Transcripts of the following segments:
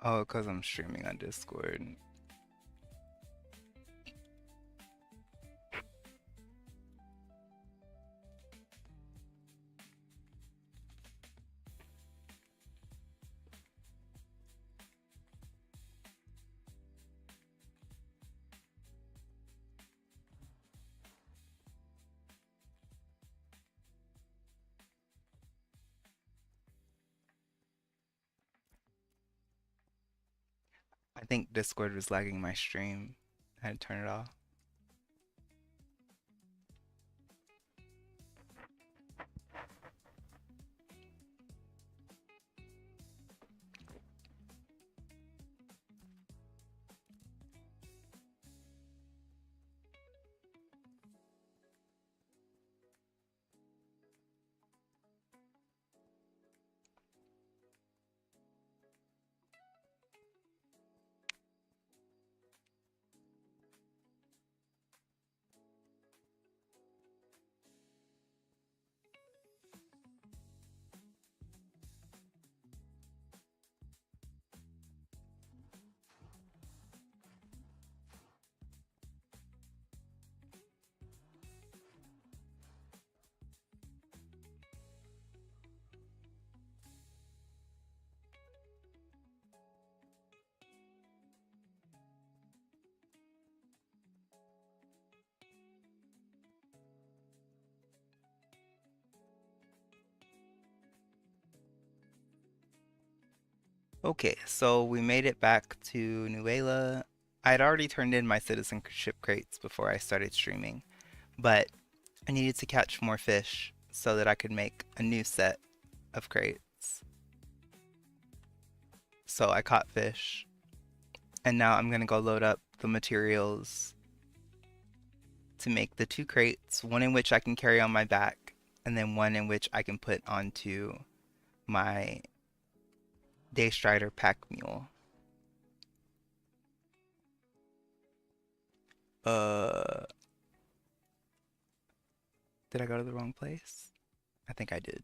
Oh, because I'm streaming on Discord. I think Discord was lagging my stream. I had to turn it off. Okay, so we made it back to New Aela. I had already turned in my citizenship crates before I started streaming, but I needed to catch more fish so that I could make a new set of crates. So I caught fish, and now I'm gonna go load up the materials to make the two crates, one in which I can carry on my back, and then one in which I can put onto my Daystrider pack mule. Uh, did I go to the wrong place? I think I did.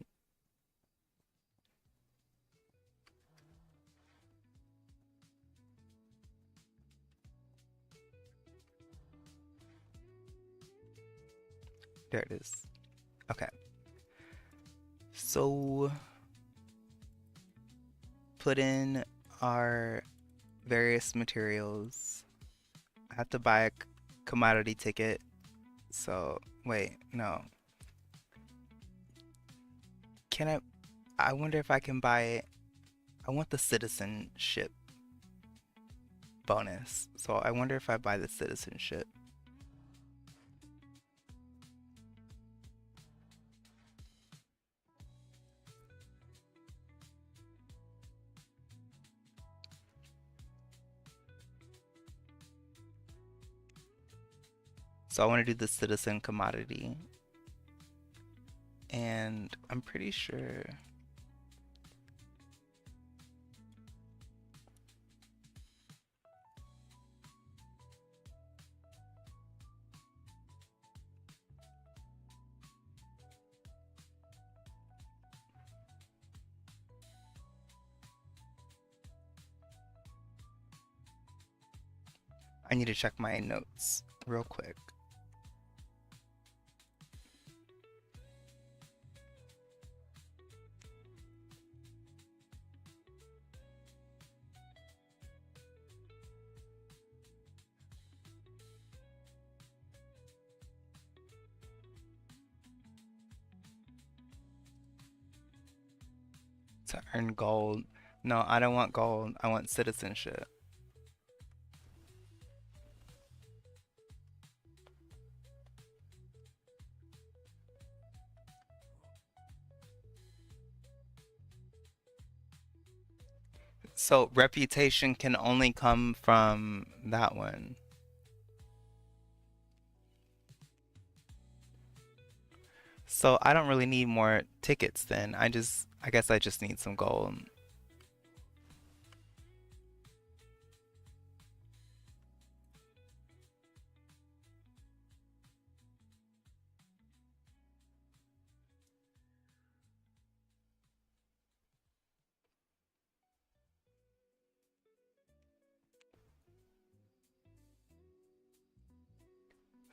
There it is. Okay. So put in our various materials. I have to buy a commodity ticket. So wait, no. Can I wonder if I can buy it. I want the citizenship bonus. So I wonder if I buy the citizenship. So I want to do the citizen commodity. And I'm pretty sure. I need to check my notes real quick. To earn gold. No, I don't want gold. I want citizenship. So reputation can only come from that one. So I don't really need more tickets then. I guess I just need some gold.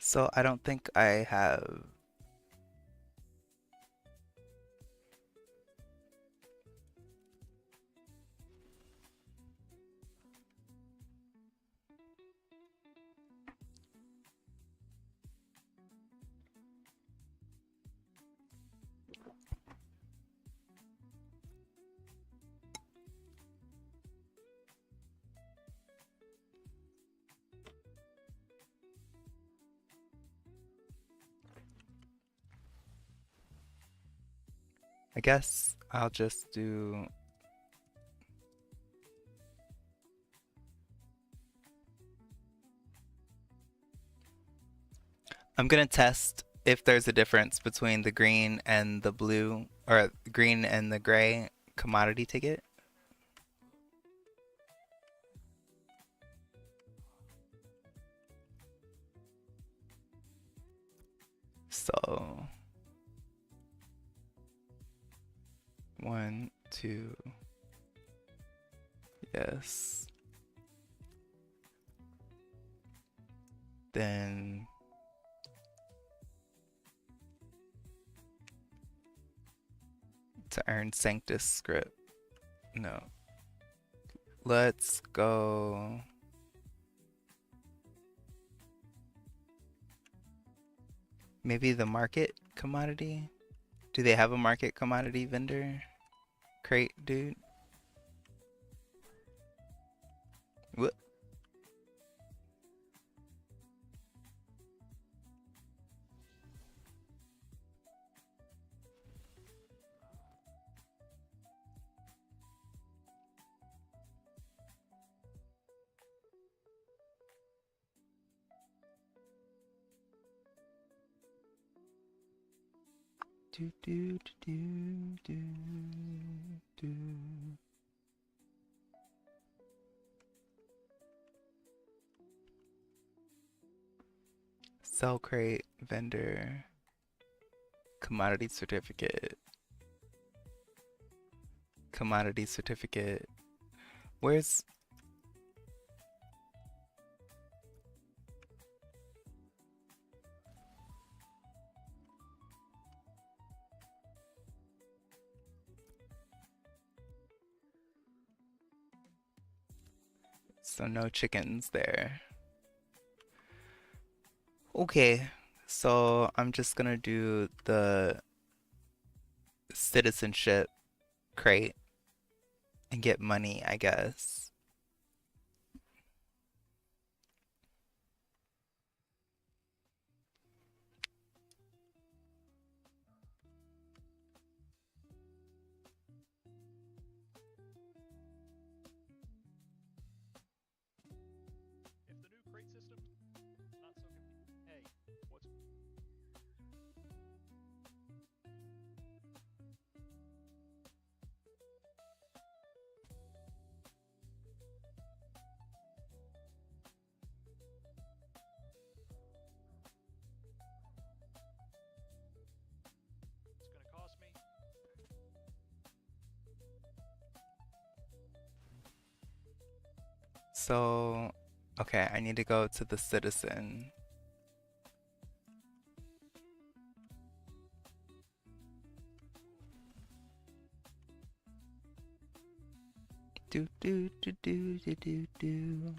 So I don't think I have. I guess I'll just do. I'm gonna test if there's a difference between the green and the blue, or green and the gray commodity ticket. So, one, two, yes. Then to earn Sanctus script. No. Let's go. Maybe the market commodity? Do they have a market commodity vendor? Crate, dude? What? Do do do do do do. Sell crate vendor commodity certificate. Commodity certificate. Where's so no chickens there. Okay, so I'm just gonna do the citizenship crate and get money, I guess. So Okay, I need to go to the citizen. Do do do do do do do.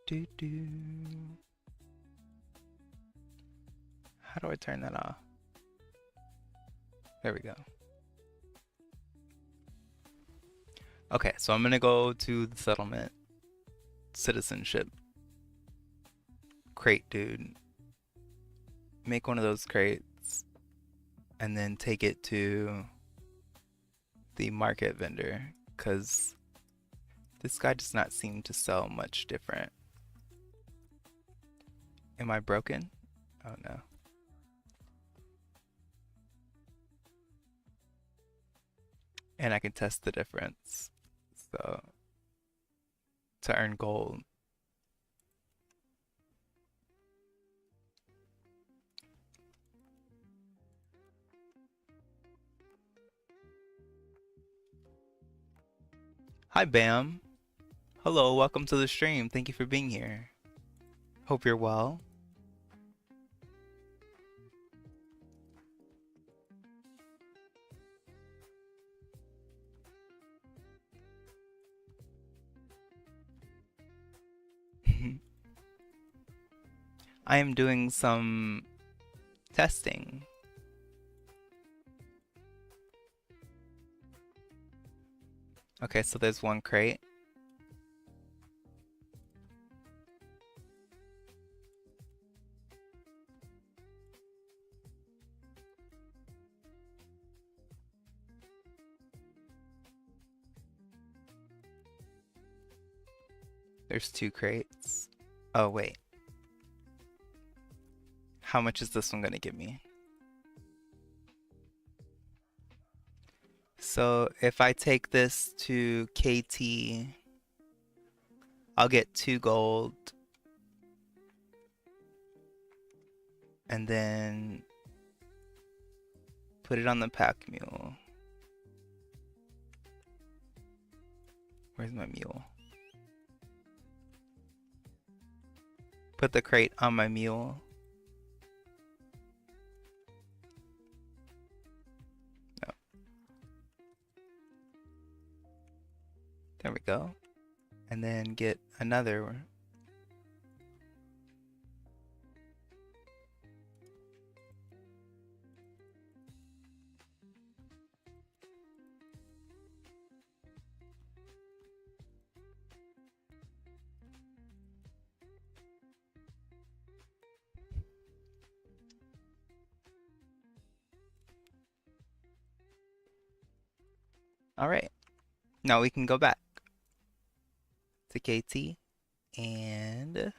Do do. How do I turn that off? There we go. Okay, so I'm gonna go to the settlement. Citizenship. Crate dude. Make one of those crates and then take it to the market vendor, because this guy does not seem to sell much different. Am I broken? Oh no. And I can test the difference. So, to earn gold. Hi Bam. Hello, welcome to the stream. Thank you for being here. Hope you're well. I am doing some testing. Okay, so there's one crate. There's two crates. Oh, wait. How much is this one gonna give me? So if I take this to KT, I'll get 2 gold. And then put it on the pack mule. Where's my mule? Put the crate on my mule. No. There we go. And then get another. All right. Now we can go back to KT and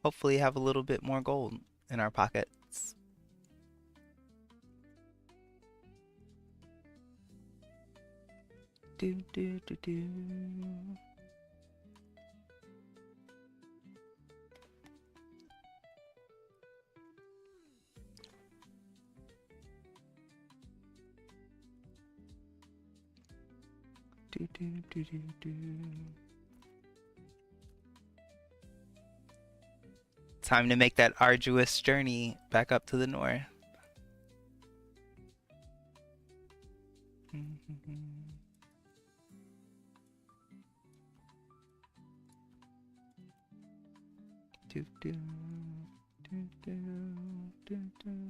hopefully have a little bit more gold in our pockets. Do do do do. Do do do do do. Time to make that arduous journey back up to the north. Do do do do do do.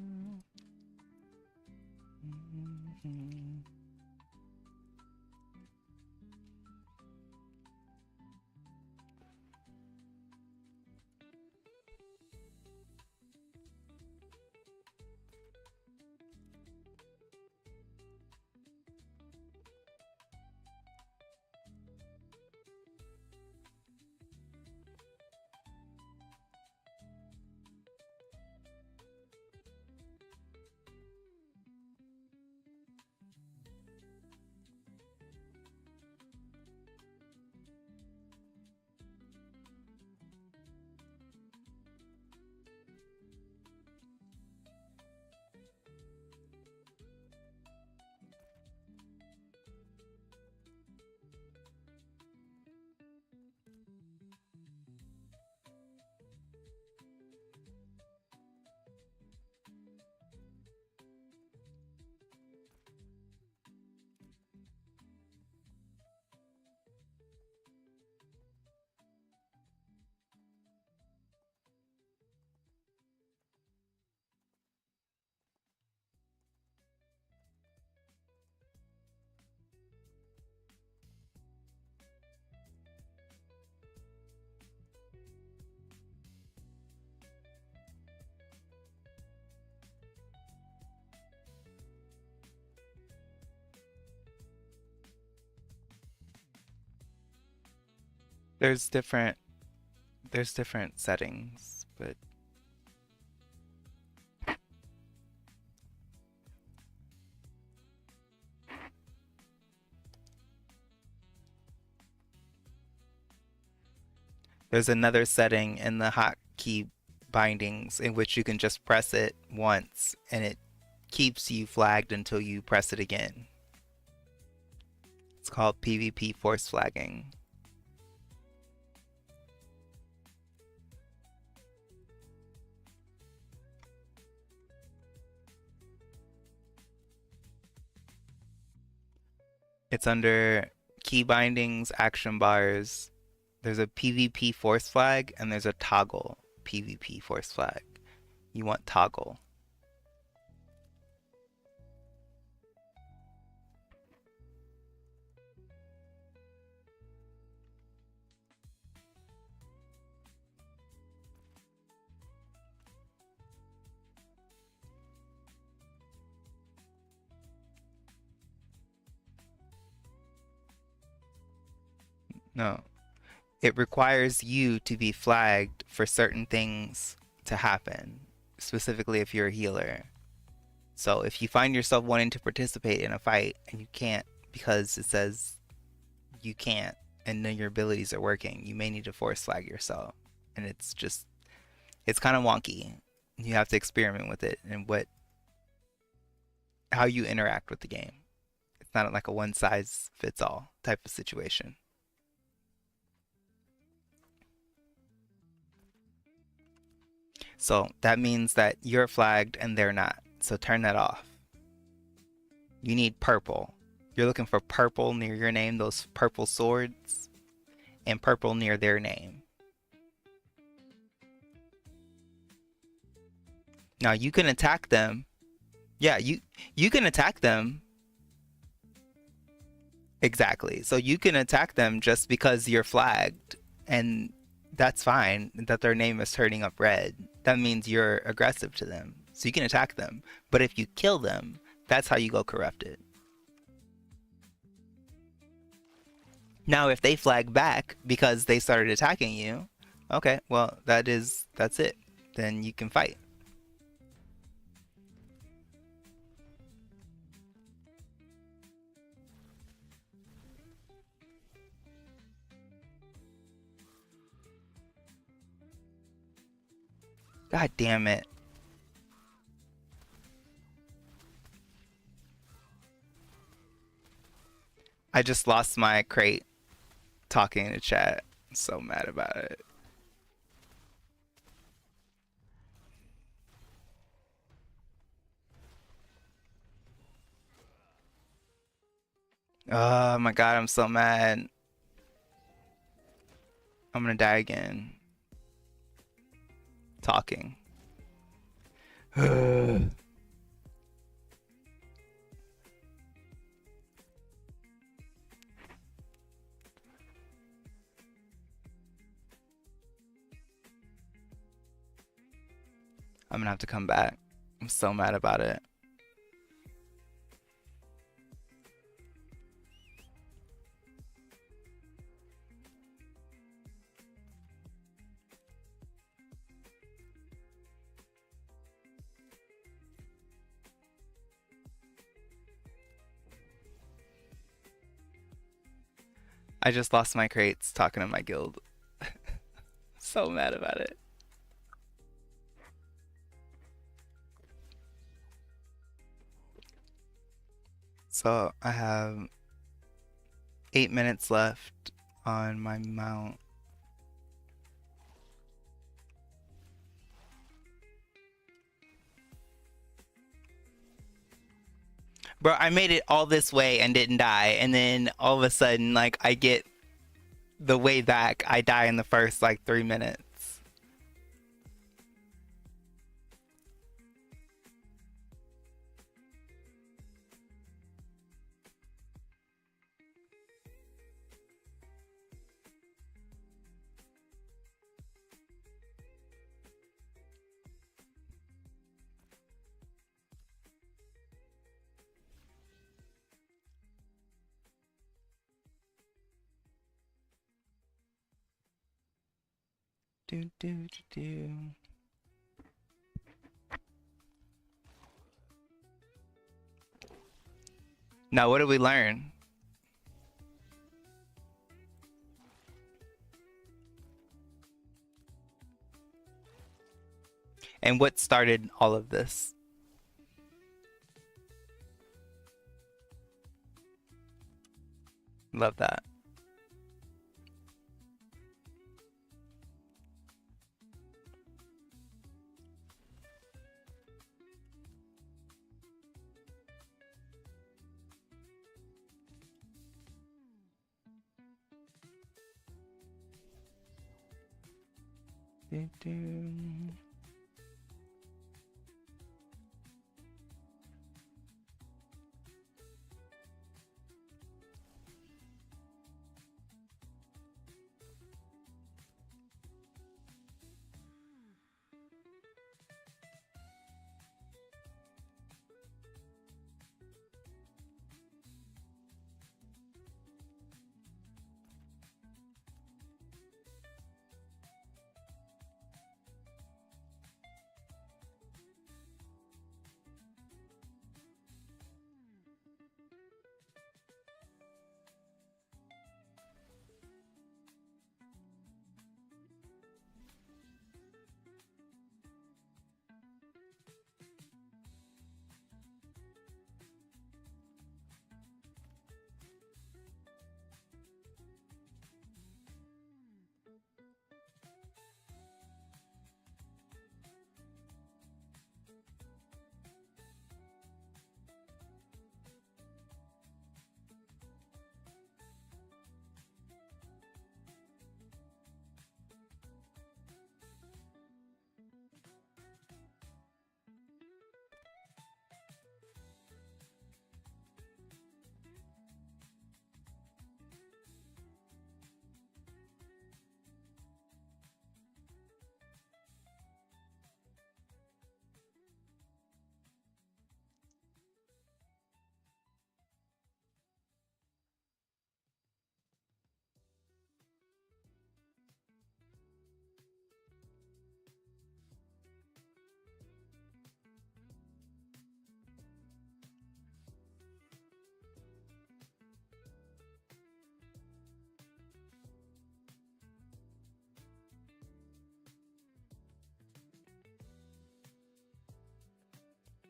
There's different settings, but there's another setting in the hotkey bindings in which you can just press it once and it keeps you flagged until you press it again. It's called PvP force flagging. It's under key bindings, action bars. There's a PvP force flag and there's a toggle PvP force flag. You want toggle. No. It requires you to be flagged for certain things to happen, specifically if you're a healer. So if you find yourself wanting to participate in a fight and you can't because it says you can't and none of your abilities are working, you may need to force flag yourself. And it's kind of wonky. You have to experiment with it and how you interact with the game. It's not like a one size fits all type of situation. So that means that you're flagged and they're not. So turn that off. You need purple. You're looking for purple near your name, those purple swords, and purple near their name. Now you can attack them. Yeah, you can attack them. Exactly. So you can attack them just because you're flagged, and that's fine that their name is turning up red. That means you're aggressive to them. So you can attack them. But if you kill them, that's how you go corrupted. Now, if they flag back because they started attacking you, okay, well, that's it. Then you can fight. God damn it. I just lost my crate talking in the chat. I'm so mad about it. Oh my god, I'm so mad. I'm gonna die again. Talking. I'm gonna have to come back. I'm so mad about it. I just lost my crates talking to my guild. So mad about it. So I have 8 minutes left on my mount. Bro, I made it all this way and didn't die, and then all of a sudden, like, I get the way back, I die in the first, like, 3 minutes. do, do, do. Now, what did we learn? And what started all of this? Love that. Do, do.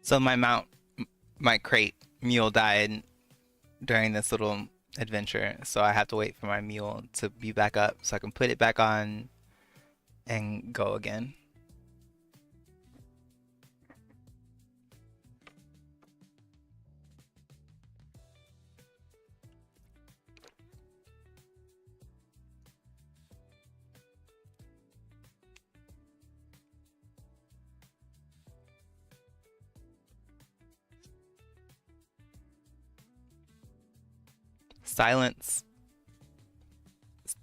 So my crate mule died during this little adventure, so I have to wait for my mule to be back up so I can put it back on and go again. Silence.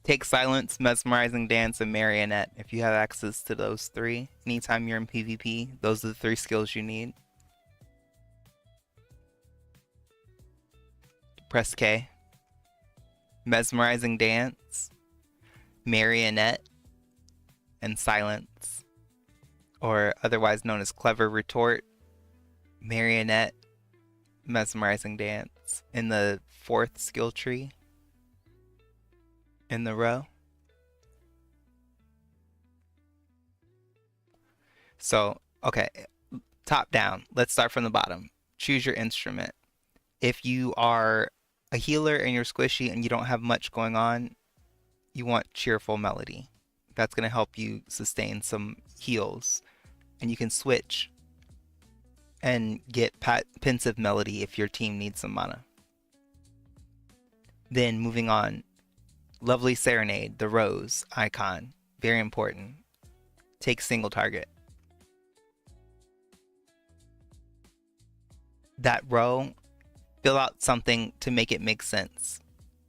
Take silence, mesmerizing dance, and marionette. If you have access to those three, anytime you're in PvP, those are the three skills you need. Press K. Mesmerizing dance, marionette, and silence, or otherwise known as clever retort, marionette, mesmerizing dance, in the fourth skill tree in the row. So, okay, top down. Let's start from the bottom. Choose your instrument. If you are a healer and you're squishy and you don't have much going on, you want cheerful melody. That's going to help you sustain some heals. And you can switch and get pensive melody if your team needs some mana. Then moving on, lovely serenade, the rose icon, very important. Take single target. That row, fill out something to make it make sense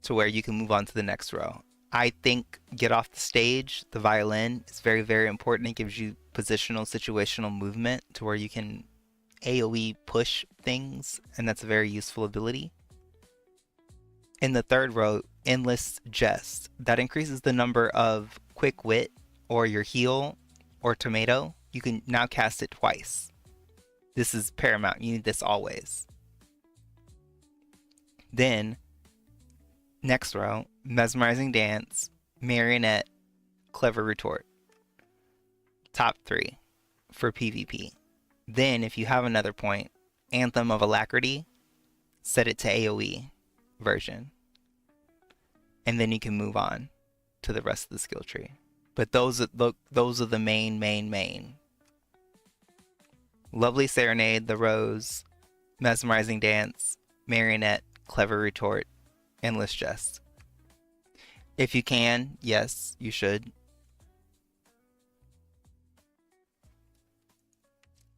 to where you can move on to the next row. I think get off the stage, the violin is very, very important. It gives you positional, situational movement to where you can AoE push things, and that's a very useful ability. In the third row, endless jest. That increases the number of quick wit or your heal or tomato, you can now cast it twice. This is paramount. You need this always. Then, next row, mesmerizing dance, marionette, clever retort. Top 3 for PvP. Then, if you have another point, Anthem of Alacrity, set it to AoE version. And then you can move on to the rest of the skill tree. But those are the main. Lovely Serenade, The Rose, Mesmerizing Dance, Marionette, Clever Retort, Endless Jest. If you can, yes, you should.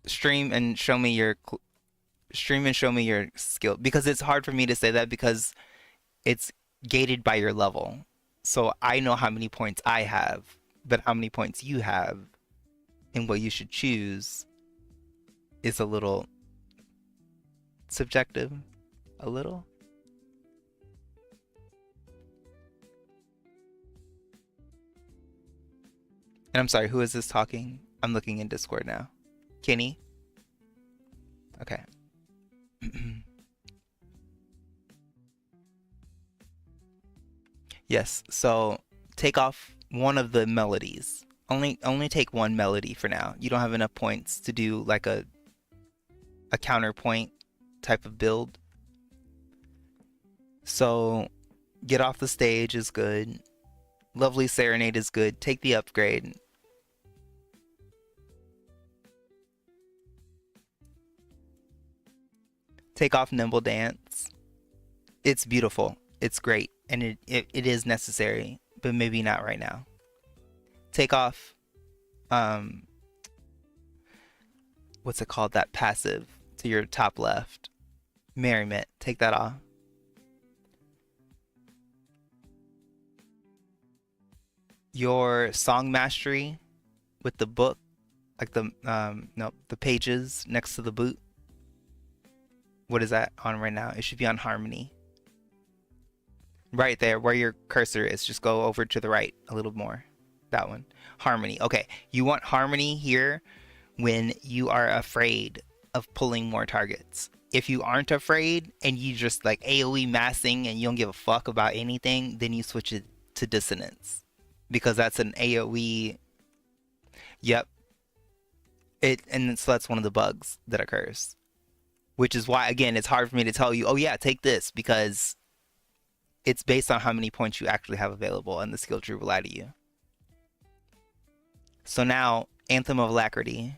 Stream and show me your skill, because it's hard for me to say that because it's gated by your level. So I know how many points I have, but how many points you have and what you should choose is a little subjective. A little. And I'm sorry, who is this talking? I'm looking in Discord now. Kenny? Okay. Yes, so take off one of the melodies. Only take one melody for now. You don't have enough points to do like a counterpoint type of build. So get off the stage is good. Lovely Serenade is good. Take the upgrade. Take off Nimble Dance. It's beautiful. It's great. And it is necessary, but maybe not right now. Take off, what's it called? That passive to your top left. Merriment. Take that off. Your song mastery with the book, like the, the pages next to the boot. What is that on right now? It should be on harmony. Right there where your cursor is. Just go over to the right a little more. That one. Harmony. Okay. You want harmony here when you are afraid of pulling more targets. If you aren't afraid and you just like AoE massing and you don't give a fuck about anything, then you switch it to dissonance. Because that's an AoE. Yep. And so that's one of the bugs that occurs. Which is why, again, it's hard for me to tell you, oh yeah, take this, because it's based on how many points you actually have available, and the skill tree will lie to you. So now, Anthem of Alacrity.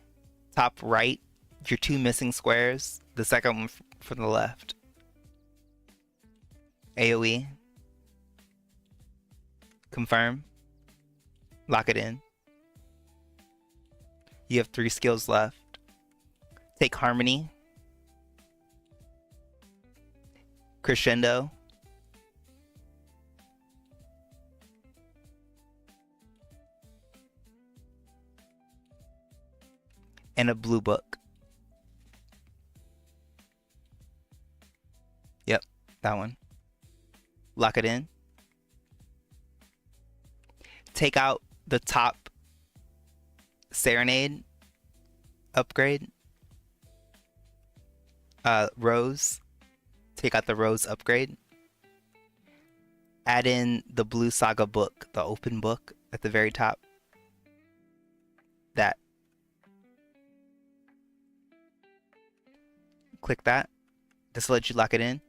Top right, your 2 missing squares. The second one from the left. AoE. Confirm. Lock it in. You have 3 skills left. Take Harmony. Crescendo. And a blue book. Yep, that one. Lock it in. Take out the top Serenade upgrade. Rose. Take out the Rose upgrade. Add in the Blue Saga book, the open book at the very top. That. Click that. This will let you lock it in.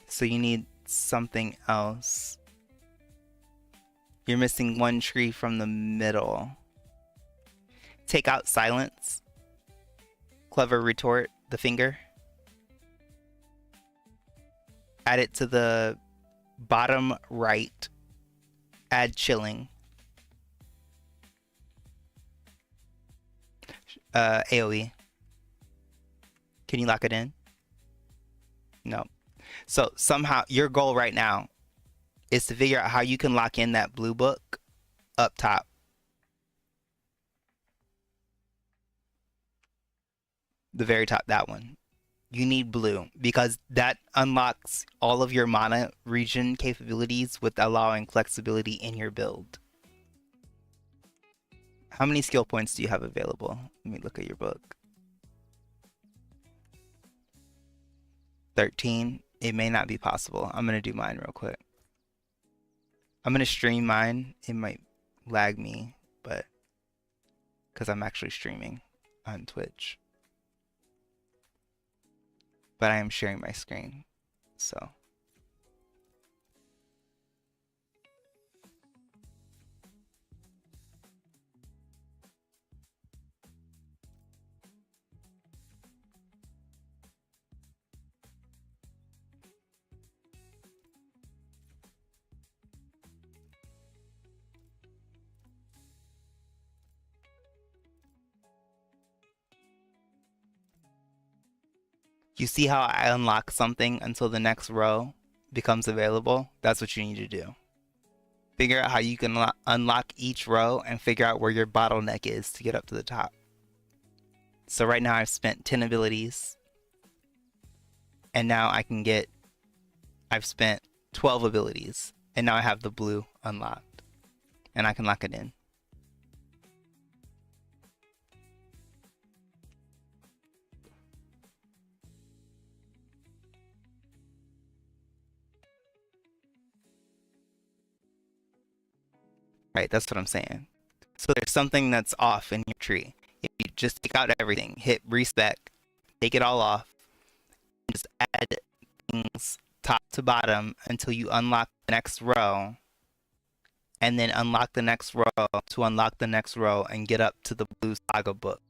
So you need something else. You're missing 1 tree from the middle. Take out Silence. Clever Retort, the finger. Add it to the bottom right. Add Chilling. AoE. Can you lock it in? No. So somehow your goal right now is to figure out how you can lock in that blue book up top. The very top, that one. You need blue because that unlocks all of your mana region capabilities with allowing flexibility in your build. How many skill points do you have available? Let me look at your book. 13. It may not be possible. I'm going to do mine real quick. I'm going to stream mine. It might lag me, but because I'm actually streaming on Twitch. But I am sharing my screen, so. You see how I unlock something until the next row becomes available? That's what you need to do. Figure out how you can unlock each row and figure out where your bottleneck is to get up to the top. So right now I've spent 10 abilities. And now I've spent 12 abilities. And now I have the blue unlocked. And I can lock it in. Right, that's what I'm saying. So there's something that's off in your tree. If you just take out everything, hit respec, take it all off, and just add things top to bottom until you unlock the next row, and then unlock the next row to unlock the next row and get up to the blue saga book.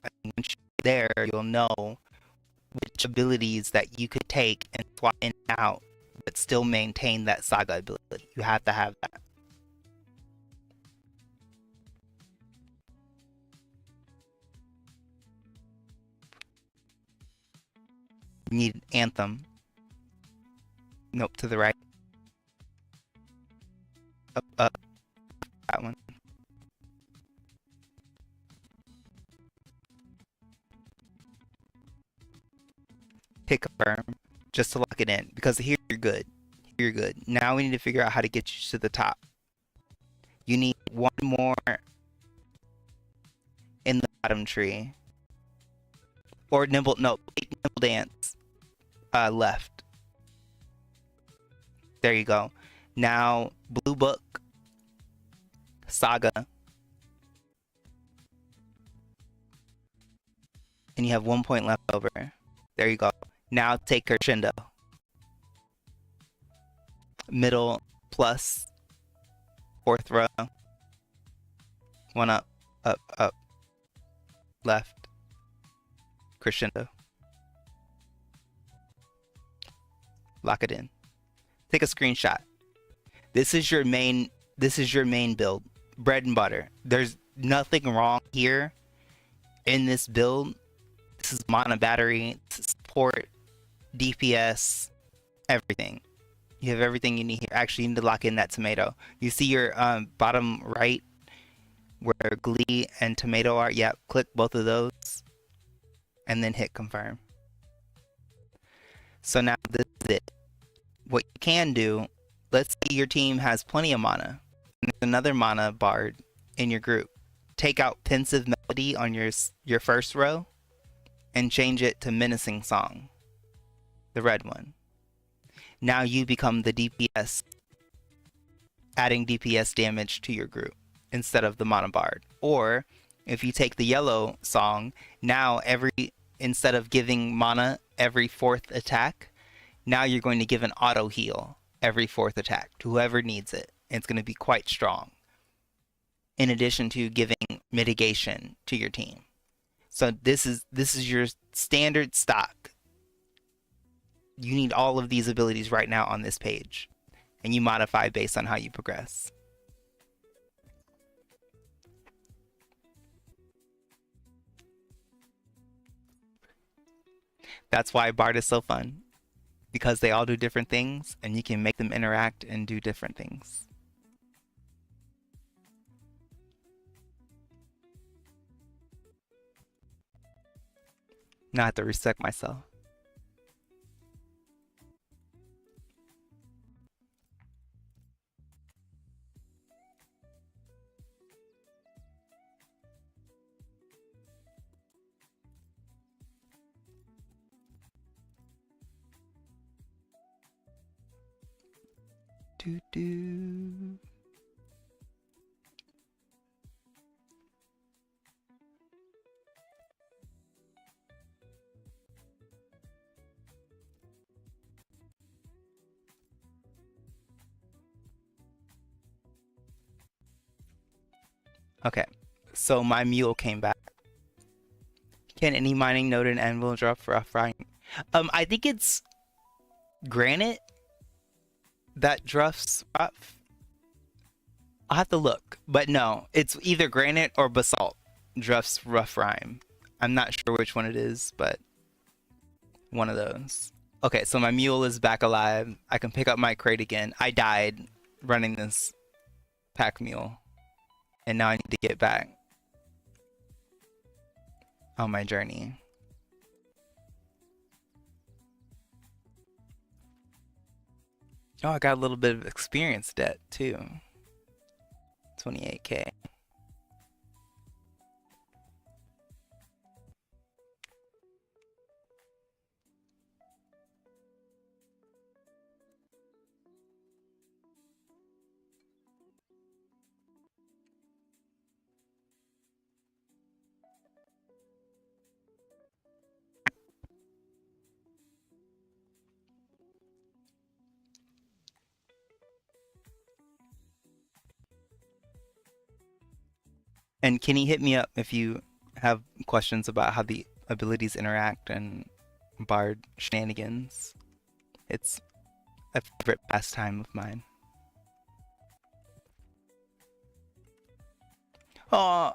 And once you're there, you'll know which abilities that you could take and swap in and out, but still maintain that saga ability. You have to have that. You need Anthem. Nope, to the right. Up. That one. Hit confirm just to lock it in because here you're good. Here you're good. Now we need to figure out how to get you to the top. You need one more in the bottom tree. Or nimble dance left. There you go. Now blue book saga. And you have 1 point left over. There you go. Now take crescendo. Middle plus. Fourth row. One up, up, up. Left. Crescendo. Lock it in. Take a screenshot. This is your main build. Bread and butter. There's nothing wrong here in this build. This is mono battery, this is support, DPS, everything. You have everything you need here. Actually, you need to lock in that tomato. You see your bottom right where Glee and tomato are? Yep, click both of those and then hit confirm. So now this is it. What you can do, let's say your team has plenty of mana. And there's another mana bard in your group. Take out Pensive Melody on your first row and change it to Menacing Song, the red one. Now you become the DPS, adding DPS damage to your group instead of the mono bard. Or if you take the yellow song, now instead of giving mana every fourth attack, now you're going to give an auto heal every fourth attack to whoever needs it. It's going to be quite strong. In addition to giving mitigation to your team. So this is your standard stock. You need all of these abilities right now on this page. And you modify based on how you progress. That's why Bard is so fun. Because they all do different things and you can make them interact and do different things. Now I have to reset myself. Do do. Okay, so my mule came back. Can any mining node and anvil drop rough riding? I think it's granite that drops rough. I'll have to look, but no, it's either granite or basalt drops rough rime. I'm not sure which one it is, but one of those. Okay, so my mule is back alive. I can pick up my crate again. I died running this pack mule, and now I need to get back on my journey. Oh, I got a little bit of experience debt too. 28K. And Kenny, hit me up if you have questions about how the abilities interact and Bard shenanigans. It's a favorite pastime of mine. Oh,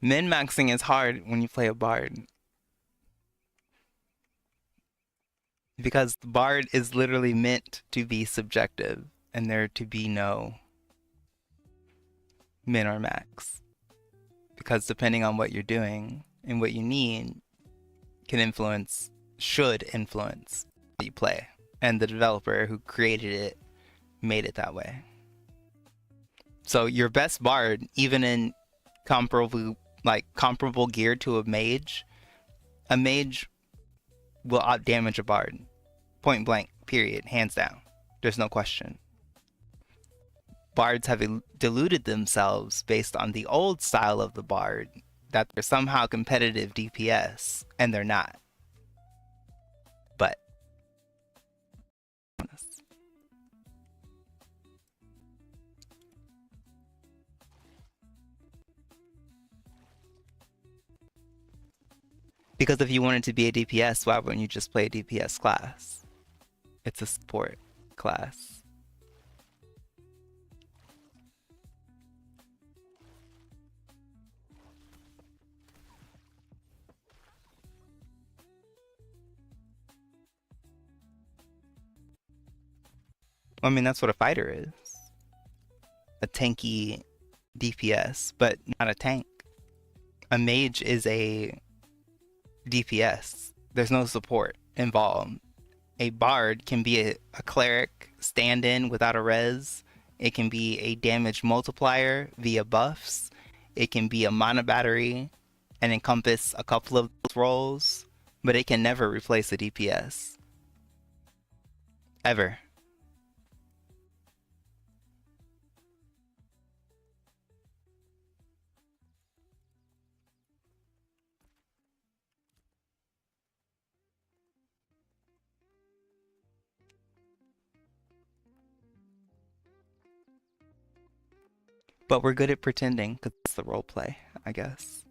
min-maxing is hard when you play a Bard. Because the Bard is literally meant to be subjective, and there to be no min or max. Because depending on what you're doing and what you need, should influence what you play. And the developer who created it made it that way. So your best Bard, even in comparable gear to a mage will outdamage a Bard. Point blank, period, hands down. There's no question. Bards have deluded themselves based on the old style of the Bard that they're somehow competitive DPS, and they're not. But because if you wanted to be a DPS, why wouldn't you just play a DPS class? It's a support class. I mean, that's what a fighter is. A tanky DPS, but not a tank. A mage is a DPS. There's no support involved. A bard can be a cleric stand-in without a res. It can be a damage multiplier via buffs. It can be a mana battery and encompass a couple of those roles, but it can never replace a DPS. Ever. But we're good at pretending, because it's the role play, I guess.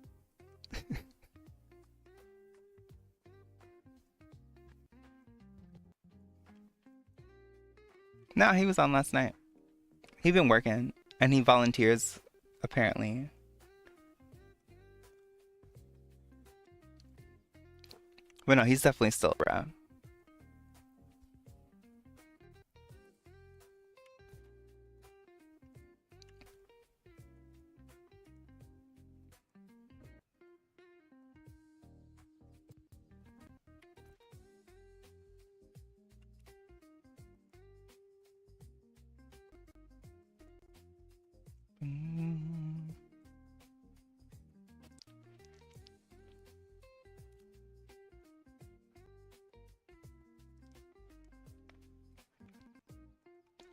No, he was on last night. He's been working, and he volunteers, apparently. But no, he's definitely still around.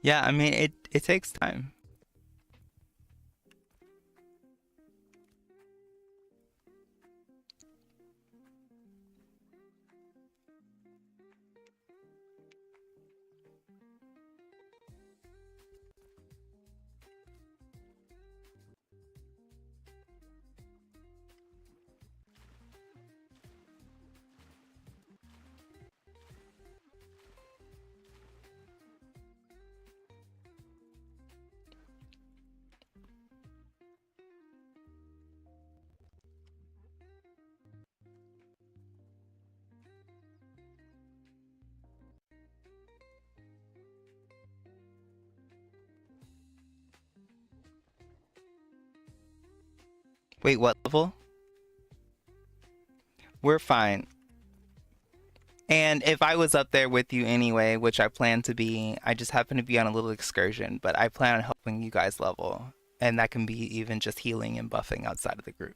Yeah, I mean it takes time. Wait, what level? We're fine. And if I was up there with you anyway, which I plan to be, I just happen to be on a little excursion, but I plan on helping you guys level. And that can be even just healing and buffing outside of the group.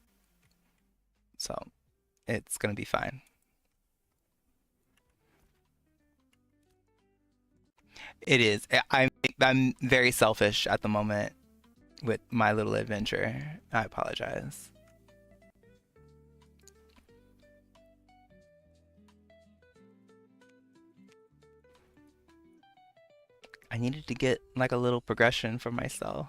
So it's gonna be fine. It is. I'm very selfish at the moment with my little adventure. I apologize. I needed to get like a little progression for myself.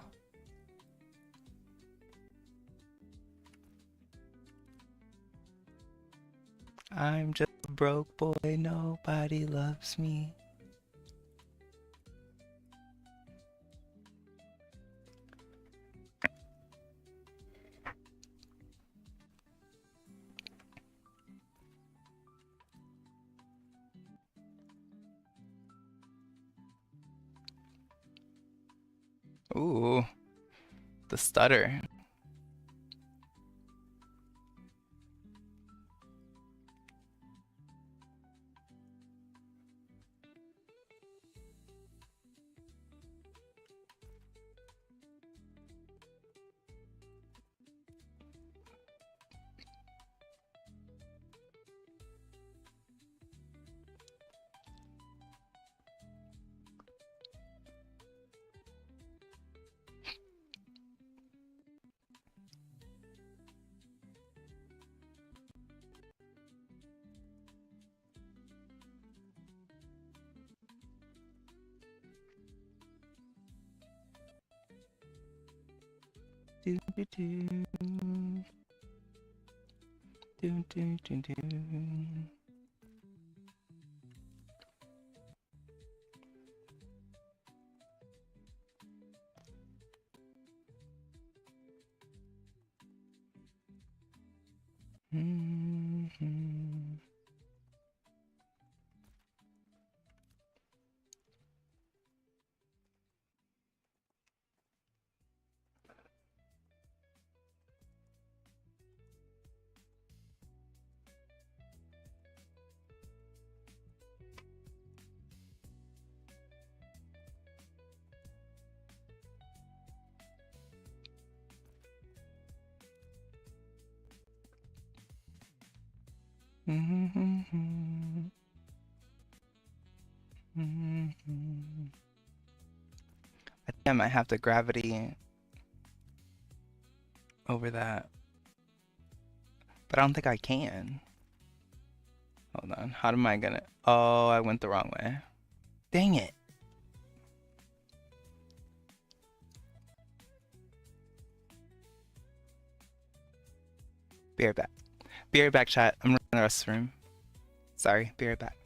I'm just a broke boy, nobody loves me. Ooh, the stutter. Do, do, do. Do, do, do, do. Mhm. Mhm. Mhm. I think I might have to gravity over that, but I don't think I can. Hold on. How am I gonna? Oh, I went the wrong way. Dang it. Be right back. Be right back, chat. I'm running the restroom. Sorry. Be right back.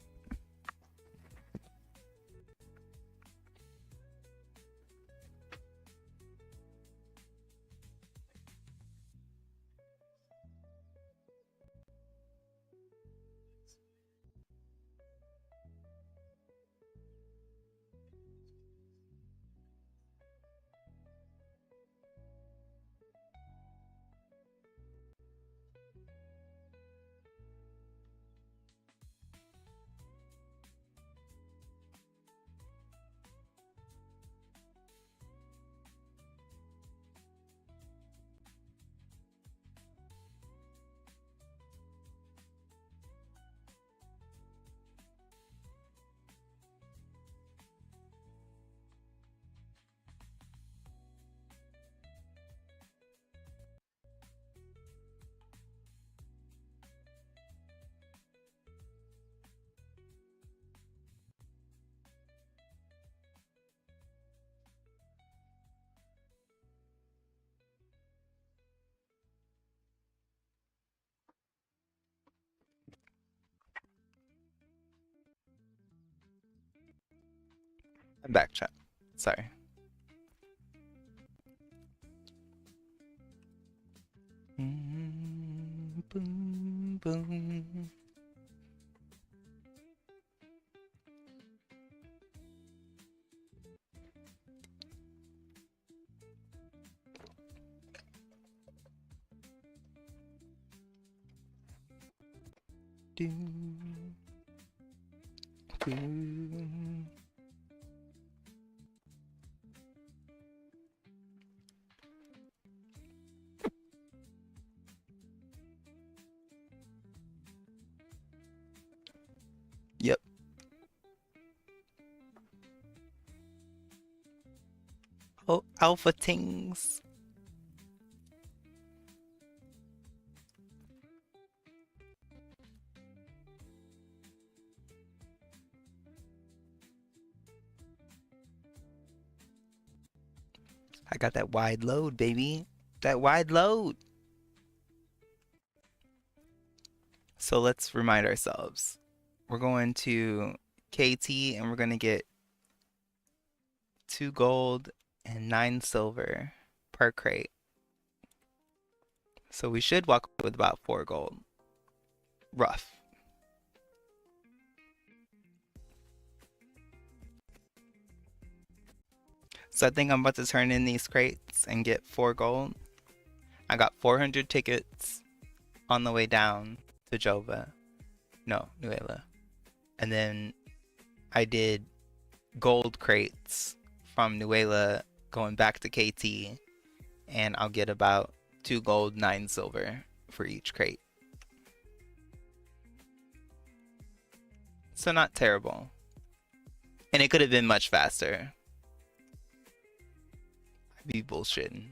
I'm back, chat. Sorry. Boom, boom. Doom, boom. Yep. Oh, alpha tings. I got that wide load, baby. That wide load. So let's remind ourselves. We're going to KT and we're going to get 2 gold and 9 silver per crate. So we should walk away with about 4 gold. Rough. So I think I'm about to turn in these crates and get 4 gold. I got 400 tickets on the way down to Jova. No, Nuela. And then I did gold crates from Nuela going back to KT. And I'll get about 2 gold, 9 silver for each crate. So not terrible. And it could have been much faster. I'd be bullshitting.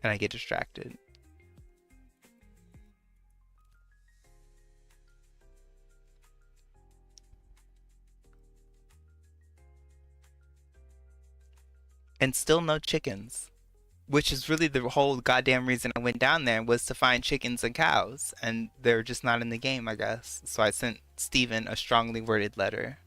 And I get distracted. And still no chickens. Which is really the whole goddamn reason I went down there, was to find chickens and cows. And they're just not in the game, I guess. So I sent Steven a strongly worded letter.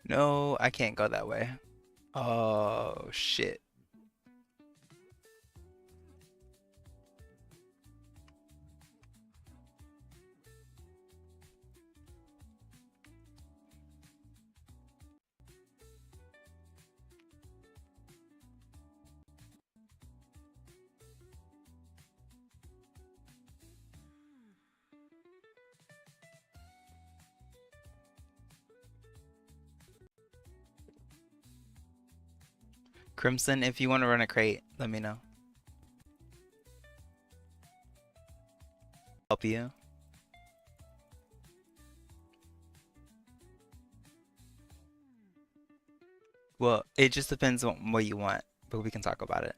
No, I can't go that way. Oh, shit. Crimson, if you want to run a crate, let me know. Help you. Well, it just depends on what you want, but we can talk about it.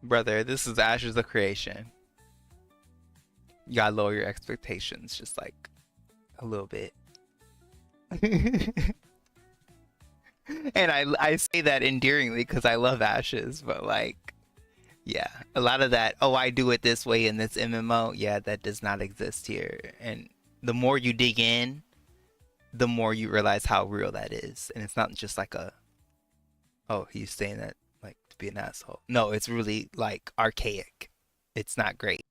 Brother, this is Ashes of Creation. You gotta lower your expectations just like a little bit. And I say that endearingly because I love Ashes, but like, yeah, a lot of that, oh, I do it this way in this MMO, yeah, that does not exist here. And the more you dig in, the more you realize how real that is. And it's not just like a, oh, he's saying that like to be an asshole. No, it's really like archaic. It's not great.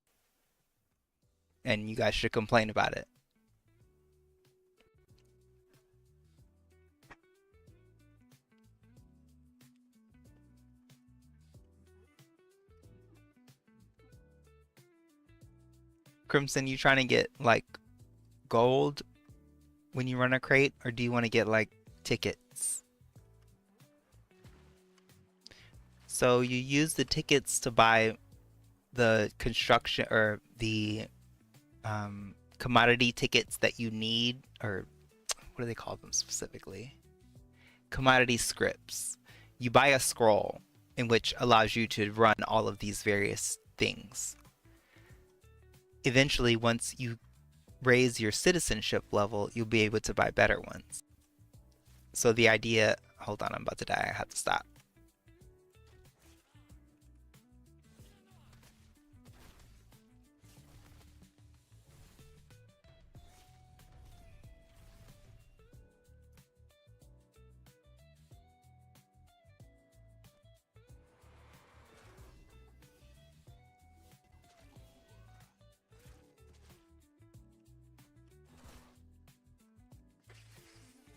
And you guys should complain about it. Crimson, you trying to get like gold when you run a crate, or do you want to get like tickets? So you use the tickets to buy the construction or the commodity tickets that you need, or what do they call them specifically? Commodity scripts. You buy a scroll in which allows you to run all of these various things. Eventually, once you raise your citizenship level, you'll be able to buy better ones. So the idea, hold on, I'm about to die. I have to stop.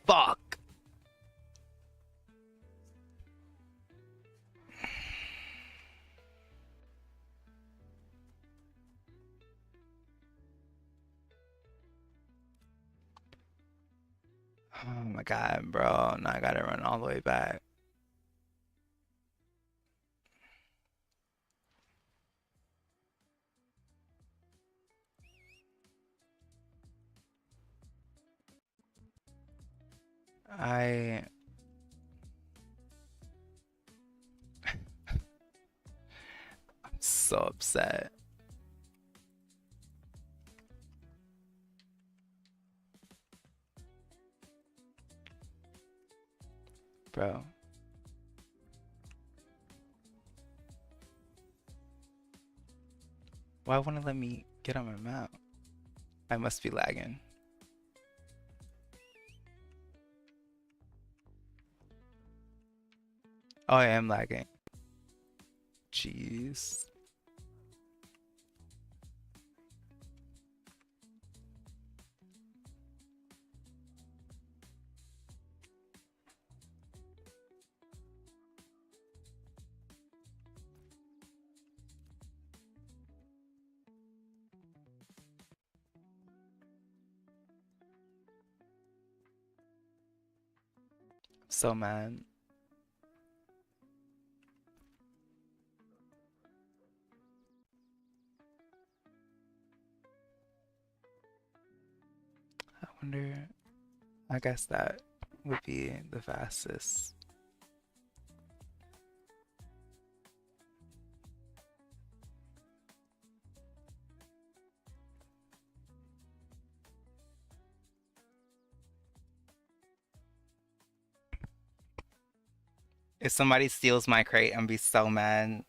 Fuck. Oh my god, bro. Now I gotta run all the way back. I'm so upset. Bro. Why won't it let me get on my map? I must be lagging. Oh, I am lagging. Jeez. So mad. I wonder. I guess that would be the fastest. If somebody steals my crate, I'm gonna be so mad.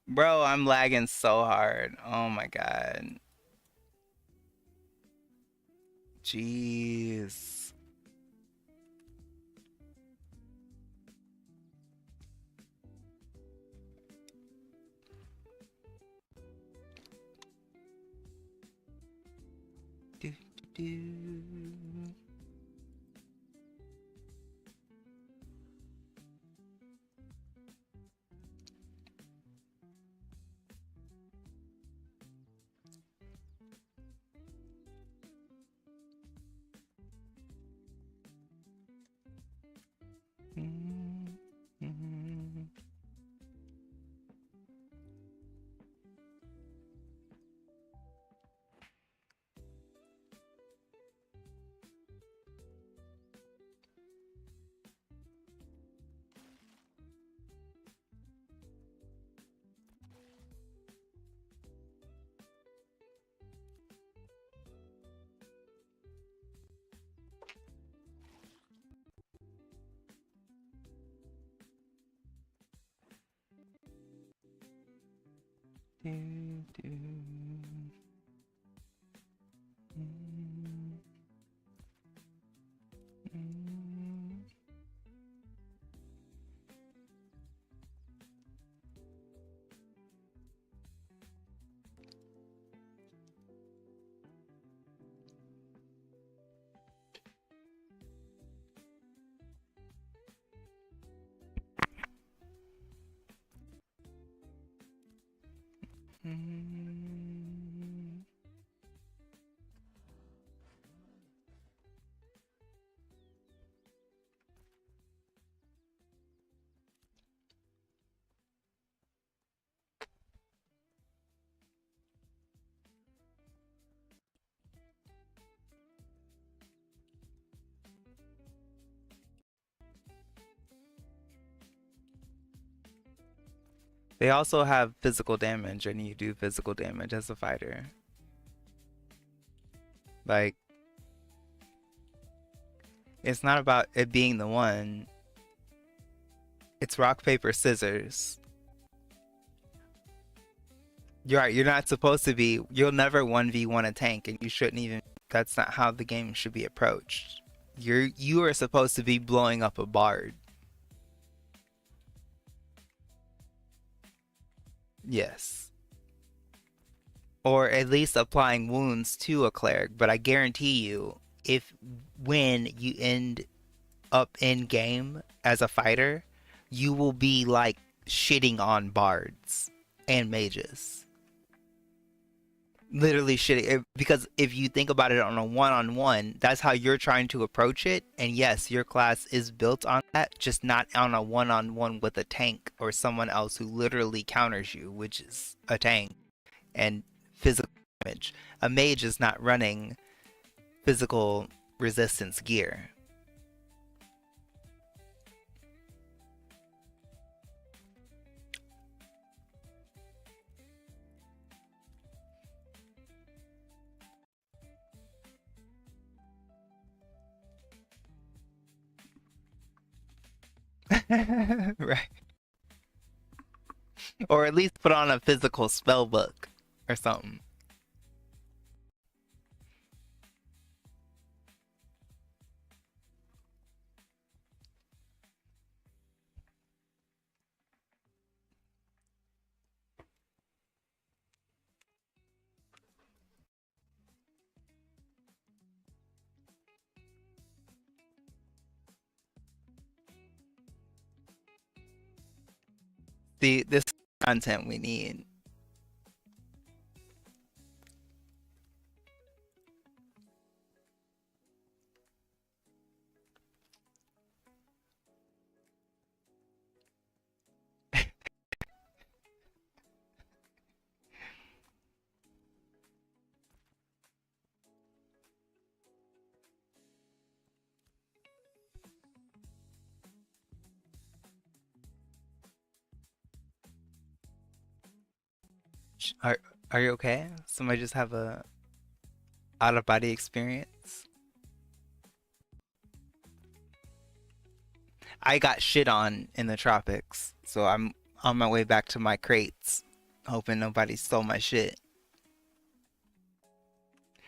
Bro, I'm lagging so hard. Oh my god. Jeez. Do, do, do. Do, do. Mm, mm. Mm. They also have physical damage, and you do physical damage as a fighter. Like, it's not about it being the one. It's rock, paper, scissors. You're right, you're not supposed to be. You'll never 1v1 a tank, and you shouldn't even. That's not how the game should be approached. You are supposed to be blowing up a bard. Yes. Or at least applying wounds to a cleric, but I guarantee you, if when you end up in game as a fighter, you will be like shitting on bards and mages. Literally shitting. Because if you think about it on a one-on-one, that's how you're trying to approach it. And yes, your class is built on that, just not on a one-on-one with a tank or someone else who literally counters you, which is a tank and physical damage. A mage is not running physical resistance gear. Right. Or at least put on a physical spell book or something. See, this is content we need. Are are you okay? Somebody just have a out of body experience? I got shit on in the tropics, so I'm on my way back to my crates, hoping nobody stole my shit.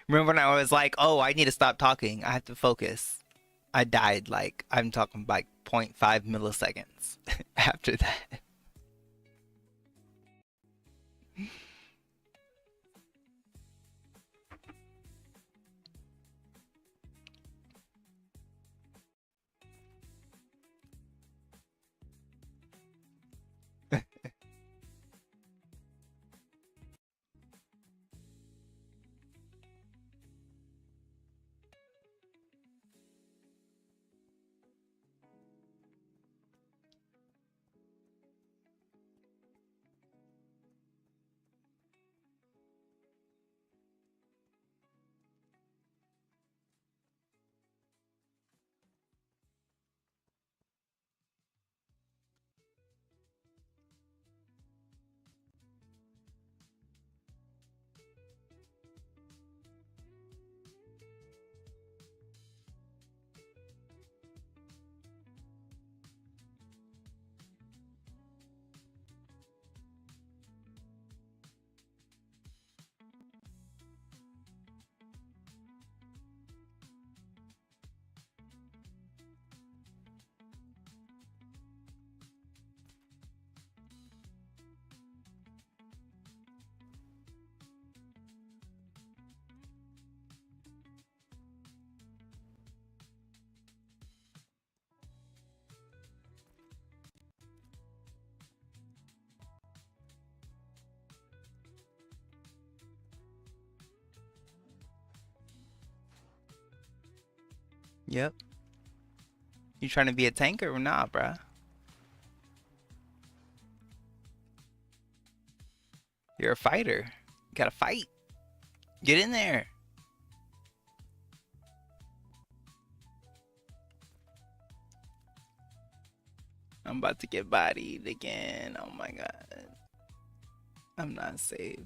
Remember when I was like, "Oh, I need to stop talking. I have to focus." I died like I'm talking like 0.5 milliseconds after that. Yep. You trying to be a tanker or nah, bruh? You're a fighter. You gotta fight. Get in there. I'm about to get bodied again. Oh my god. I'm not safe.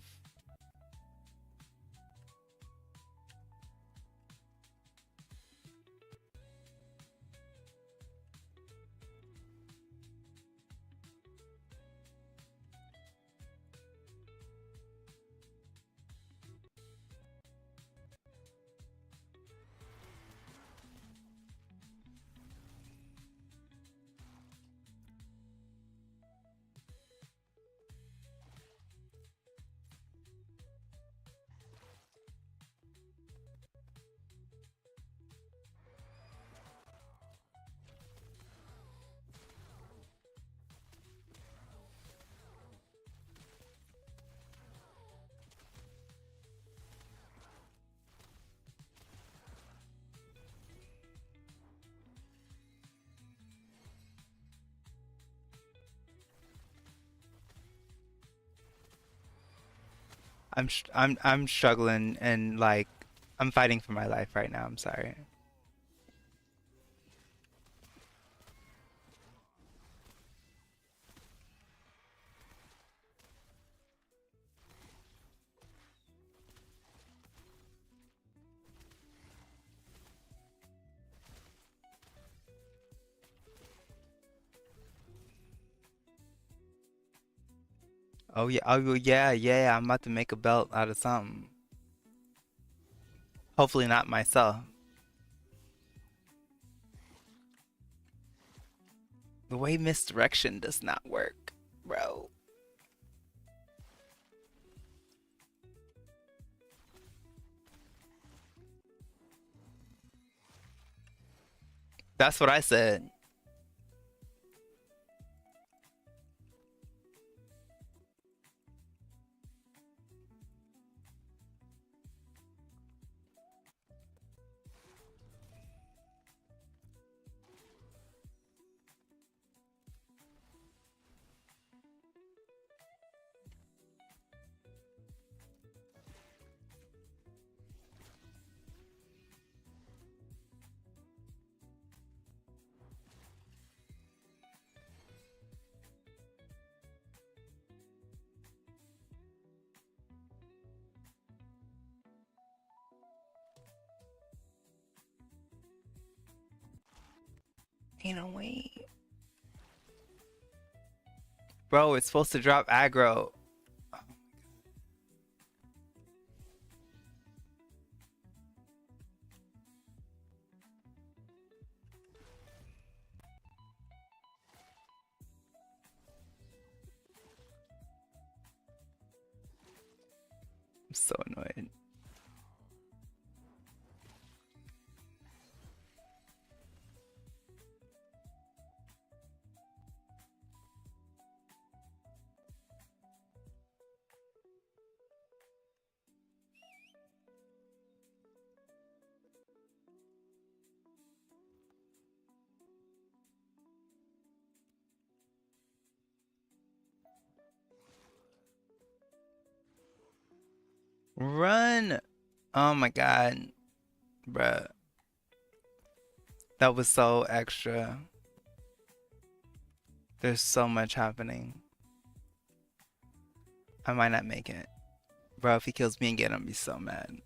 I'm struggling and like I'm fighting for my life right now. I'm sorry. Oh yeah, yeah. I'm about to make a belt out of something. Hopefully not myself. The way misdirection does not work, bro. That's what I said. Ain't no way. Bro, it's supposed to drop aggro. I'm so annoyed. Run! Oh my god, bruh. That was so extra. There's so much happening. I might not make it. Bro, if he kills me again, I'm gonna be so mad.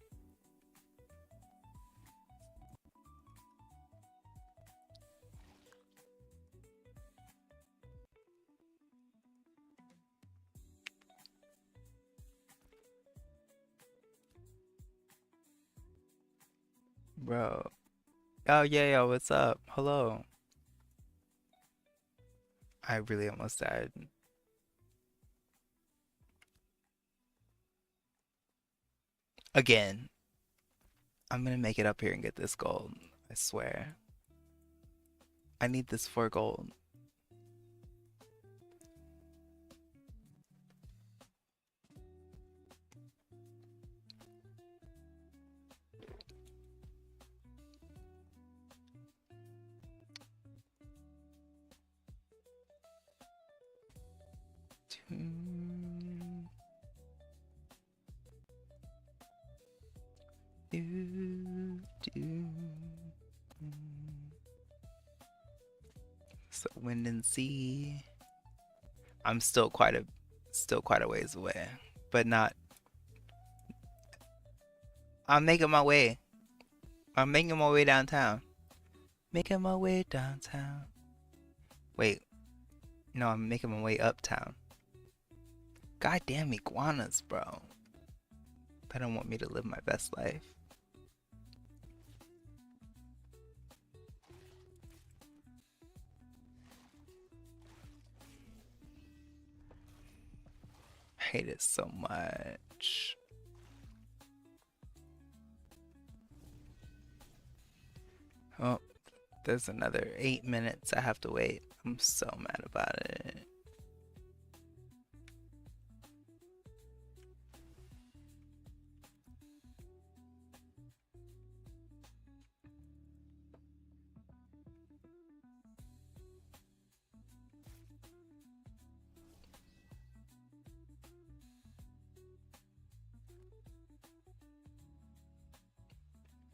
Bro. Oh yeah, yo, what's up? Hello. I really almost died. Again. I'm gonna make it up here and get this gold. I swear. I need this 4 gold. So wind and sea. I'm still quite a ways away, but not. I'm making my way. I'm making my way downtown. Making my way downtown. Wait, no, I'm making my way uptown. Goddamn iguanas, bro. They don't want me to live my best life. I hate it so much. Oh, there's another 8 minutes I have to wait. I'm so mad about it.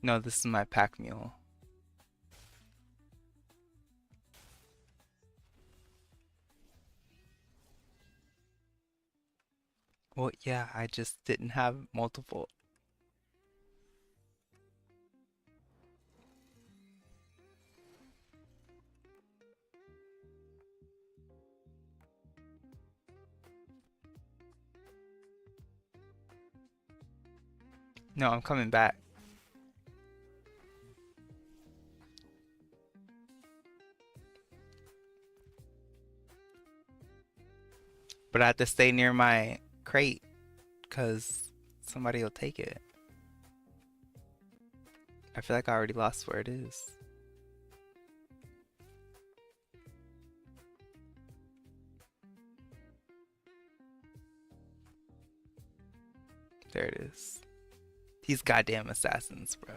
No, this is my pack mule. Well, yeah, I just didn't have multiple. No, I'm coming back. But I have to stay near my crate because somebody will take it. I feel like I already lost where it is. There it is. These goddamn assassins, bro.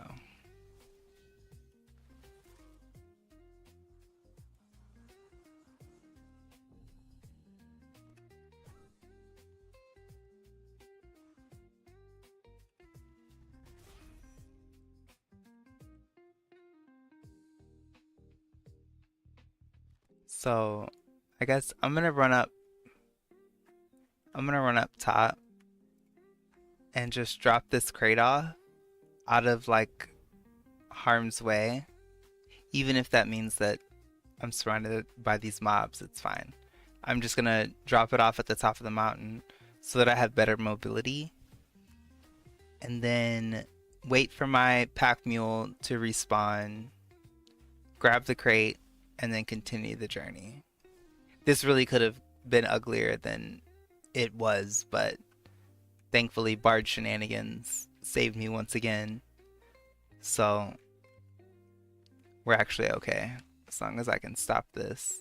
So, I guess I'm gonna run up top and just drop this crate off out of like harm's way. Even if that means that I'm surrounded by these mobs, it's fine. I'm just gonna drop it off at the top of the mountain so that I have better mobility. And then wait for my pack mule to respawn, grab the crate, and then continue the journey. This really could have been uglier than it was, but thankfully Bard shenanigans saved me once again. So we're actually okay as long as I can stop this.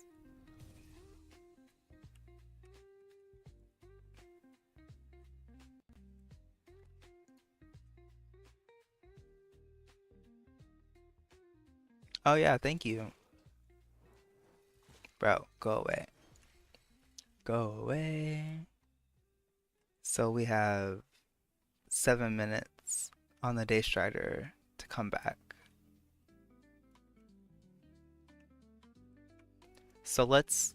Oh yeah, thank you. Bro, go away. Go away. So we have 7 minutes on the Daystrider to come back. So let's...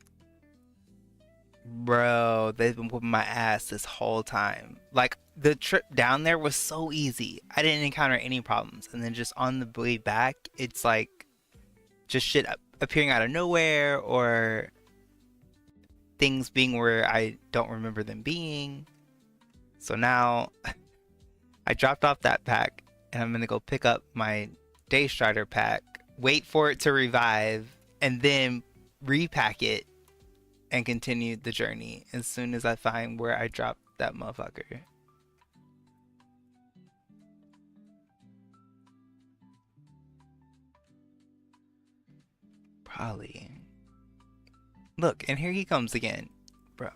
Bro, they've been whooping my ass this whole time. Like, the trip down there was so easy. I didn't encounter any problems. And then just on the way back, it's like just shit appearing out of nowhere or things being where I don't remember them being. So now I dropped off that pack and I'm gonna go pick up my Daystrider pack, wait for it to revive, and then repack it and continue the journey as soon as I find where I dropped that motherfucker. Probably. Look, and here he comes again, bro.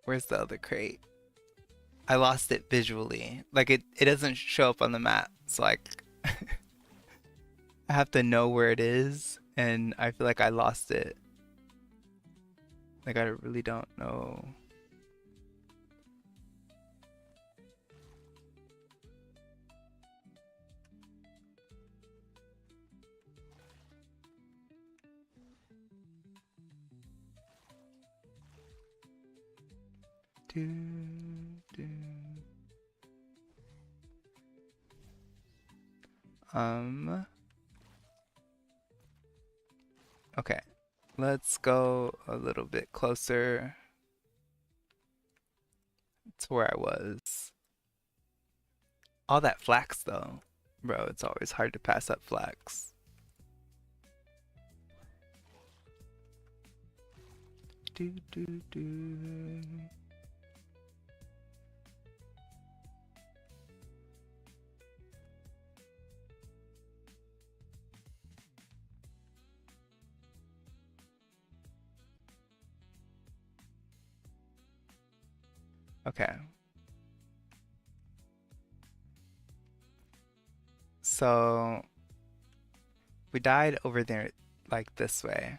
Where's the other crate? I lost it visually. Like it doesn't show up on the map. So like I have to know where it is, and I feel like I lost it. Like I really don't know. Do, do. Okay. Let's go a little bit closer to where I was. All that flax though. Bro, it's always hard to pass up flax. Do do do. Okay. So we died over there like this way.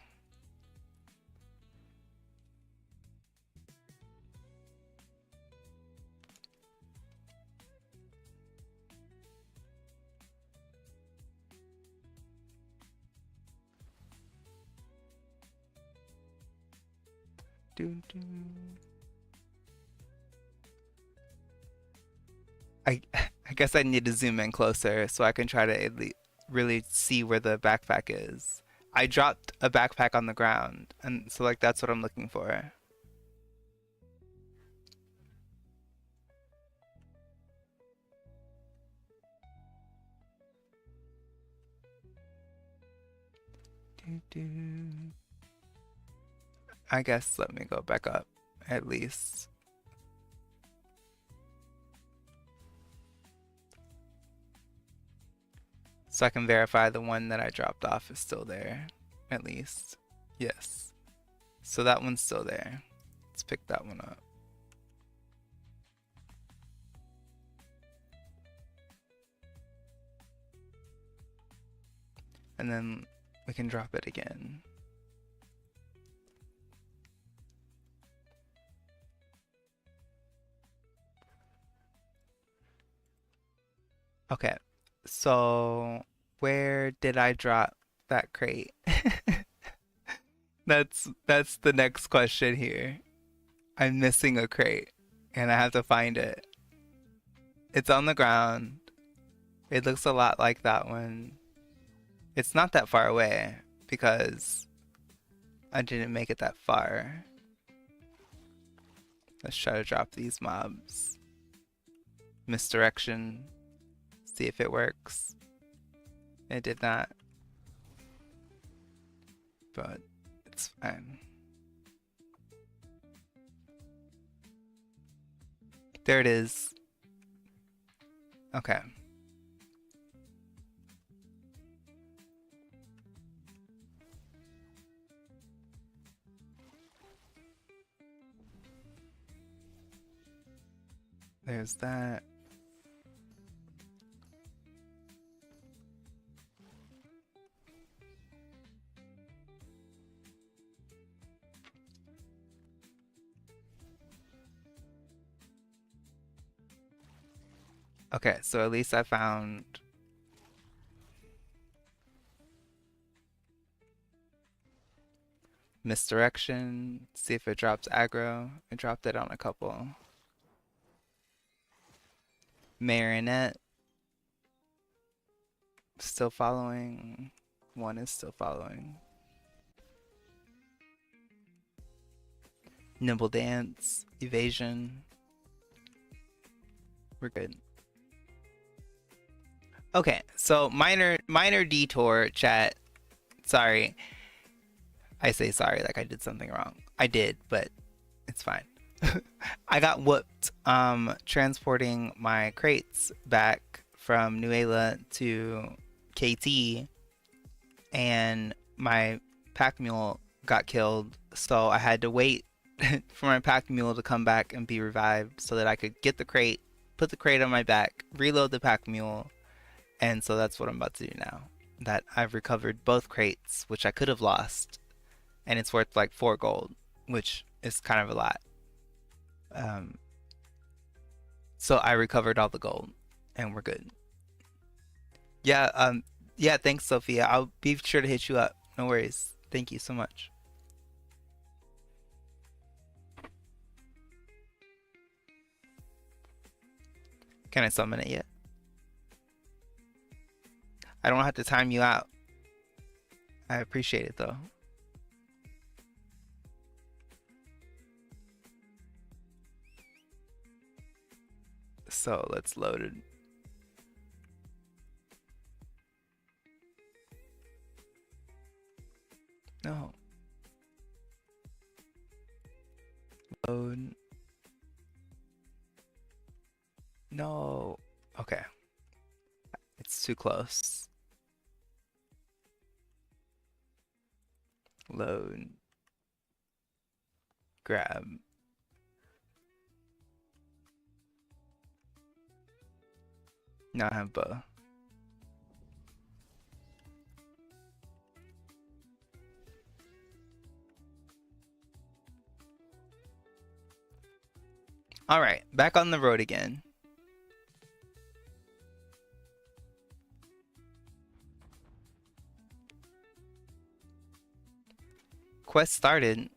Do, do. I guess I need to zoom in closer so I can try to at least really see where the backpack is. I dropped a backpack on the ground, and so like that's what I'm looking for. Do, do. I guess let me go back up at least. So I can verify the one that I dropped off is still there, at least. Yes. So that one's still there. Let's pick that one up. And then we can drop it again. Okay, so where did I drop that crate? That's the next question here. I'm missing a crate and I have to find it. It's on the ground. It looks a lot like that one. It's not that far away because I didn't make it that far. Let's try to drop these mobs. Misdirection. See if it works. It did not. But it's fine. There it is. Okay. There's that. Okay, so at least I found misdirection. See if it drops aggro. It dropped it on a couple. Marionette. Still following. One is still following. Nimble dance. Evasion. We're good. Okay, so minor detour, chat. Sorry. I say sorry like I did something wrong. I did, but it's fine. I got whooped transporting my crates back from Aela to KT, and my pack mule got killed, so I had to wait for my pack mule to come back and be revived so that I could get the crate, put the crate on my back, reload the pack mule, and so that's what I'm about to do now. That I've recovered both crates, which I could have lost, and it's worth like 4 gold, which is kind of a lot. Um, so I recovered all the gold, and we're good. Yeah, yeah, thanks, Sophia. I'll be sure to hit you up. No worries. Thank you so much. Can I summon it yet? I don't have to time you out. I appreciate it though. So let's load it. No. Load. No. Okay. It's too close. Load. Grab. Now I have bow. All right, back on the road again. Quest started.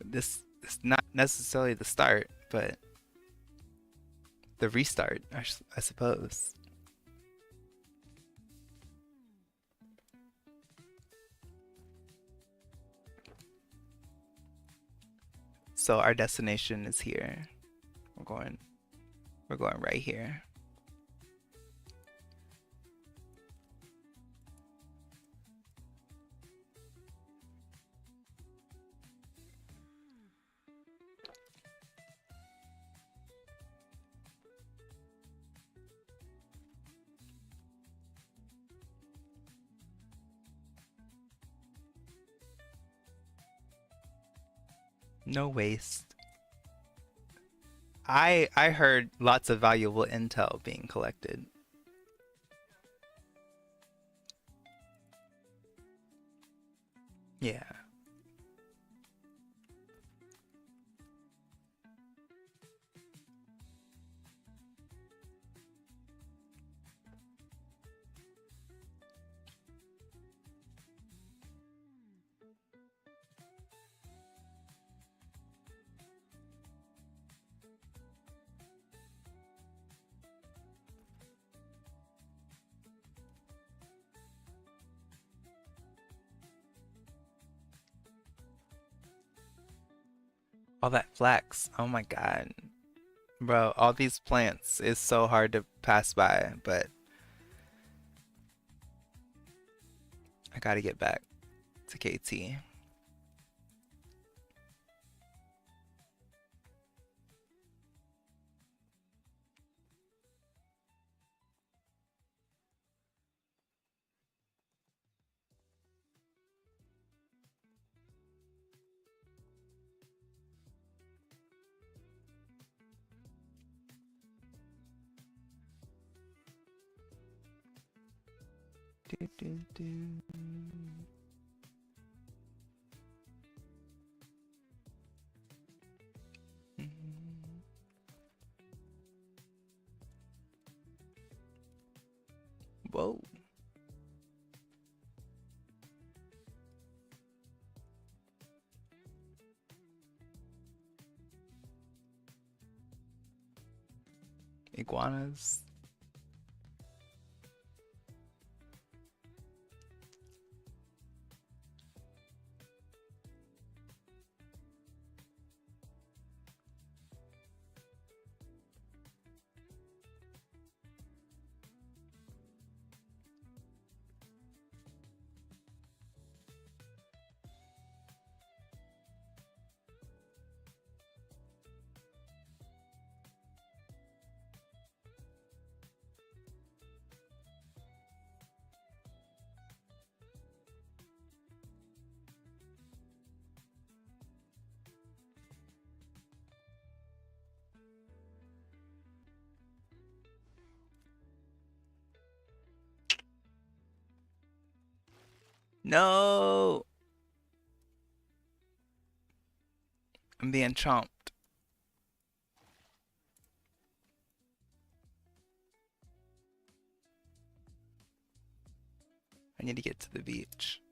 This is not necessarily the start, but the restart, I suppose. So our destination is here. We're going right here. No waste. I heard lots of valuable intel being collected. Yeah. All that flax. Oh my God. Bro, all these plants is so hard to pass by, but I gotta get back to KT. Do, do, do. Mhm. Whoa. Iguanas. No! I'm being chomped. I need to get to the beach.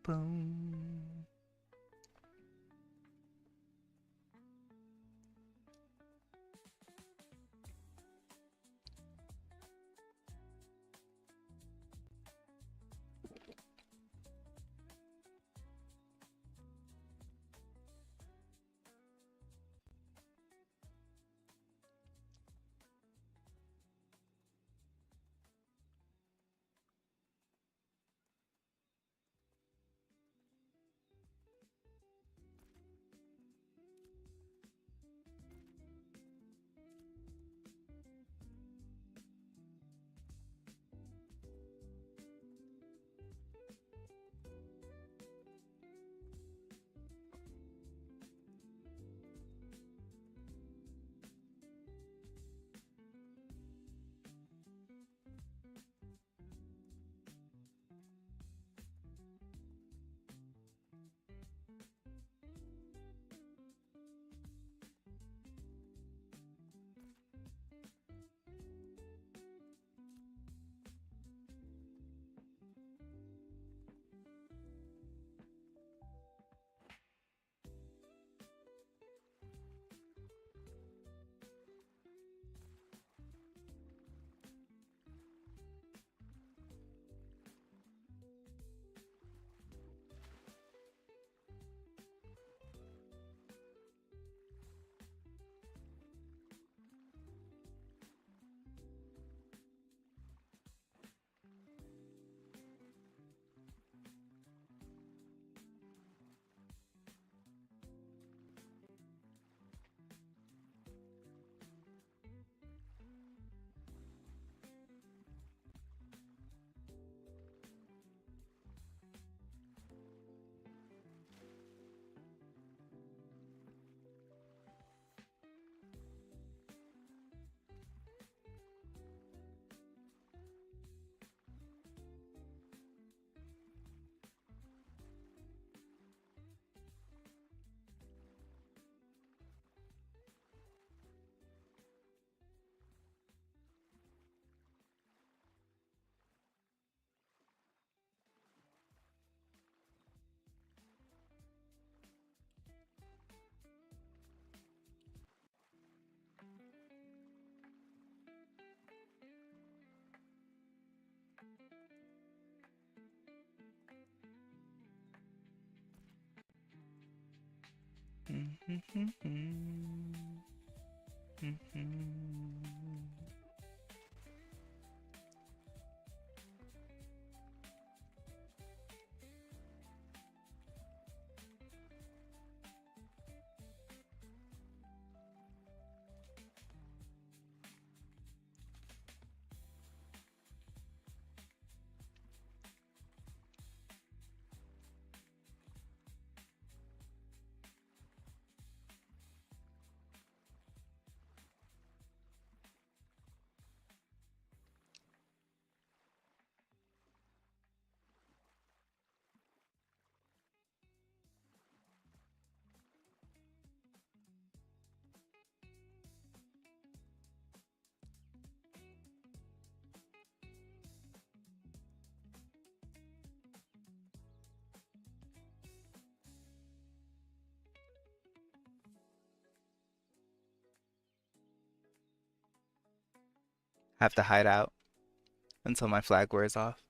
Boom. I have to hide out until my flag wears off.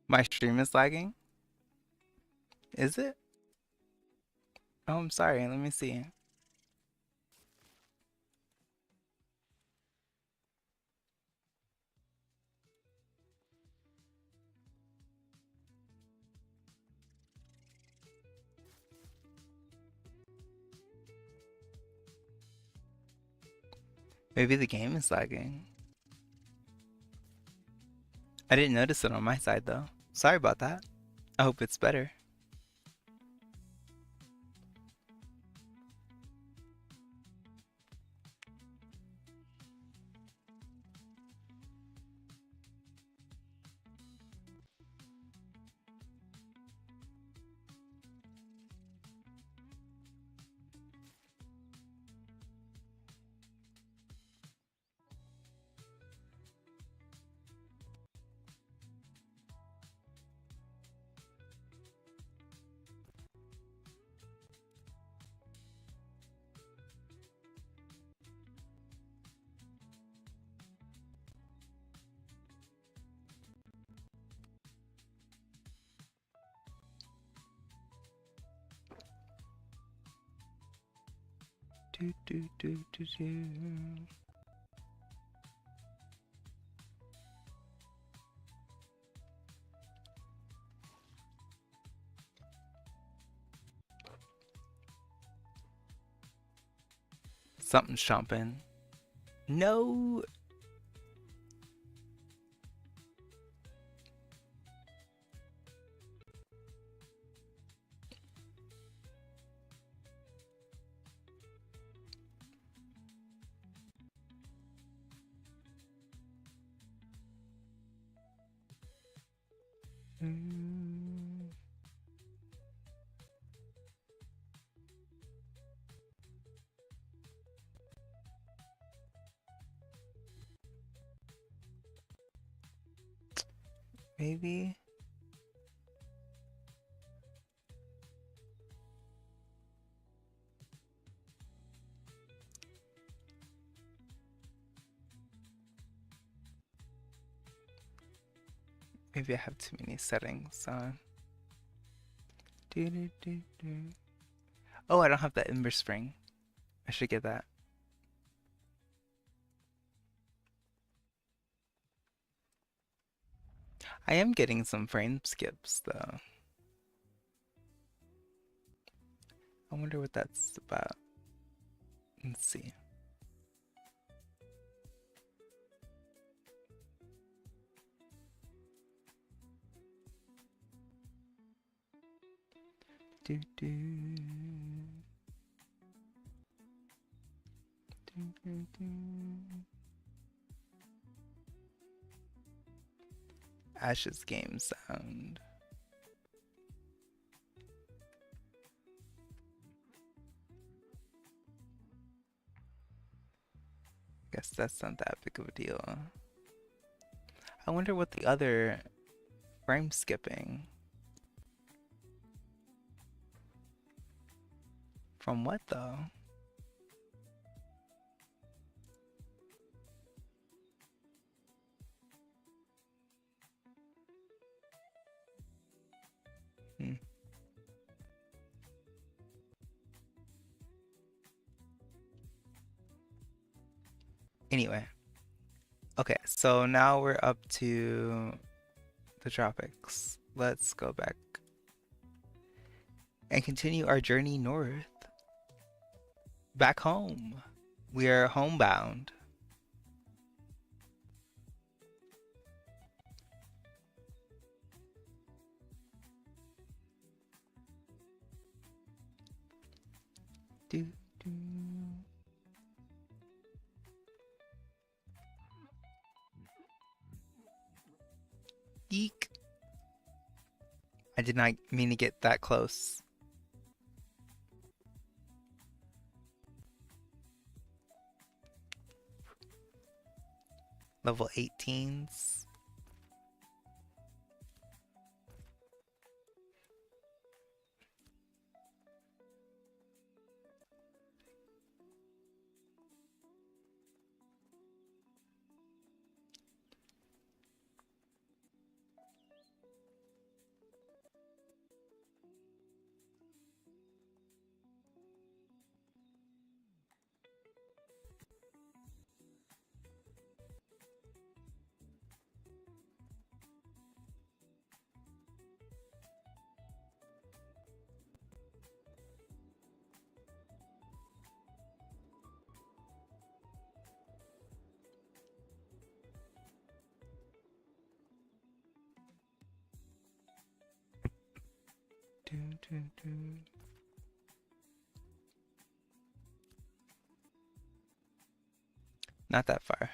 My stream is lagging? Is it? Oh, I'm sorry. Let me see. Maybe the game is lagging. I didn't notice it on my side though. Sorry about that. I hope it's better. Do, do, do, do, do. Something's chomping. No. Maybe. Maybe I have too many settings on. Do, do, do, do. Oh, I don't have that Ember Spring. I should get that. I am getting some frame skips though. I wonder what that's about. Let's see. Do, do. Do, do, do. Ash's game sound. Guess that's not that big of a deal. I wonder what the other frame skipping. From what though? Hmm. Anyway, okay, so now we're up to the tropics. Let's go back and continue our journey north, back home. We are homebound. Do, do. Eek. I did not mean to get that close. Level 18s. Do, do, do. Not that far.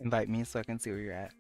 Invite me so I can see where you're at.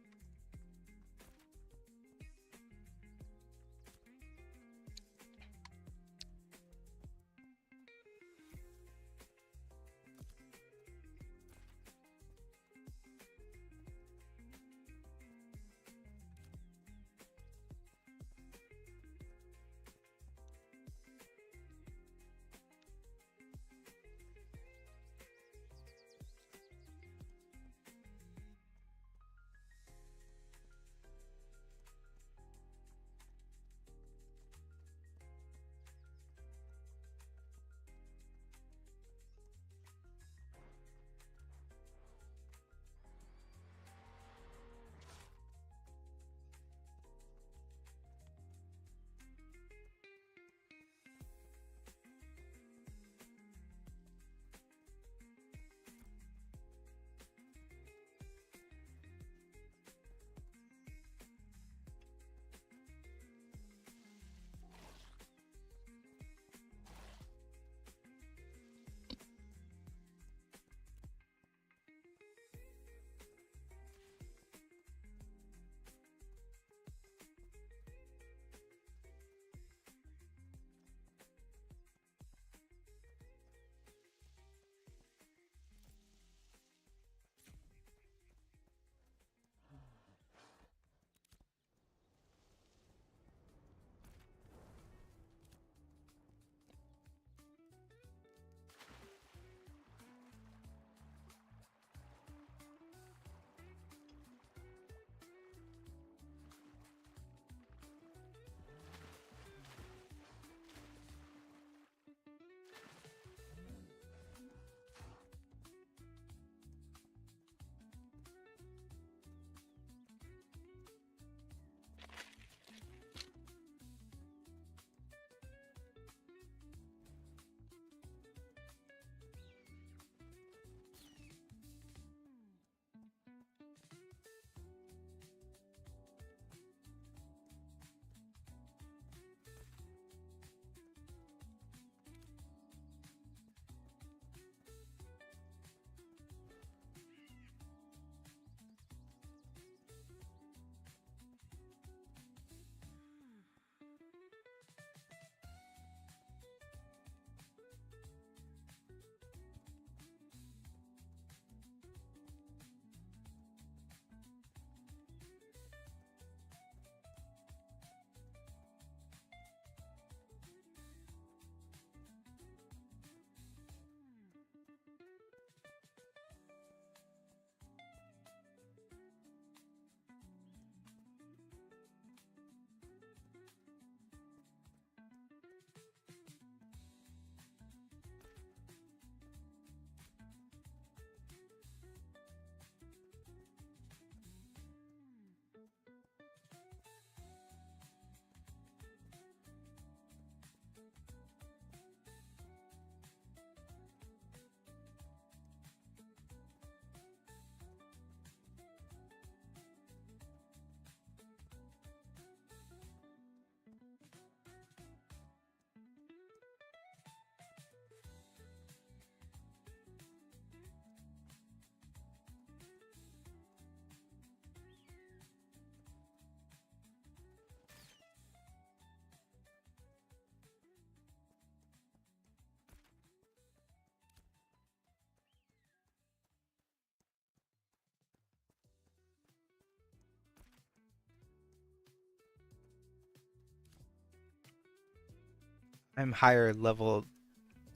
I'm higher level.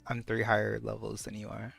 I'm 3 higher levels than you are.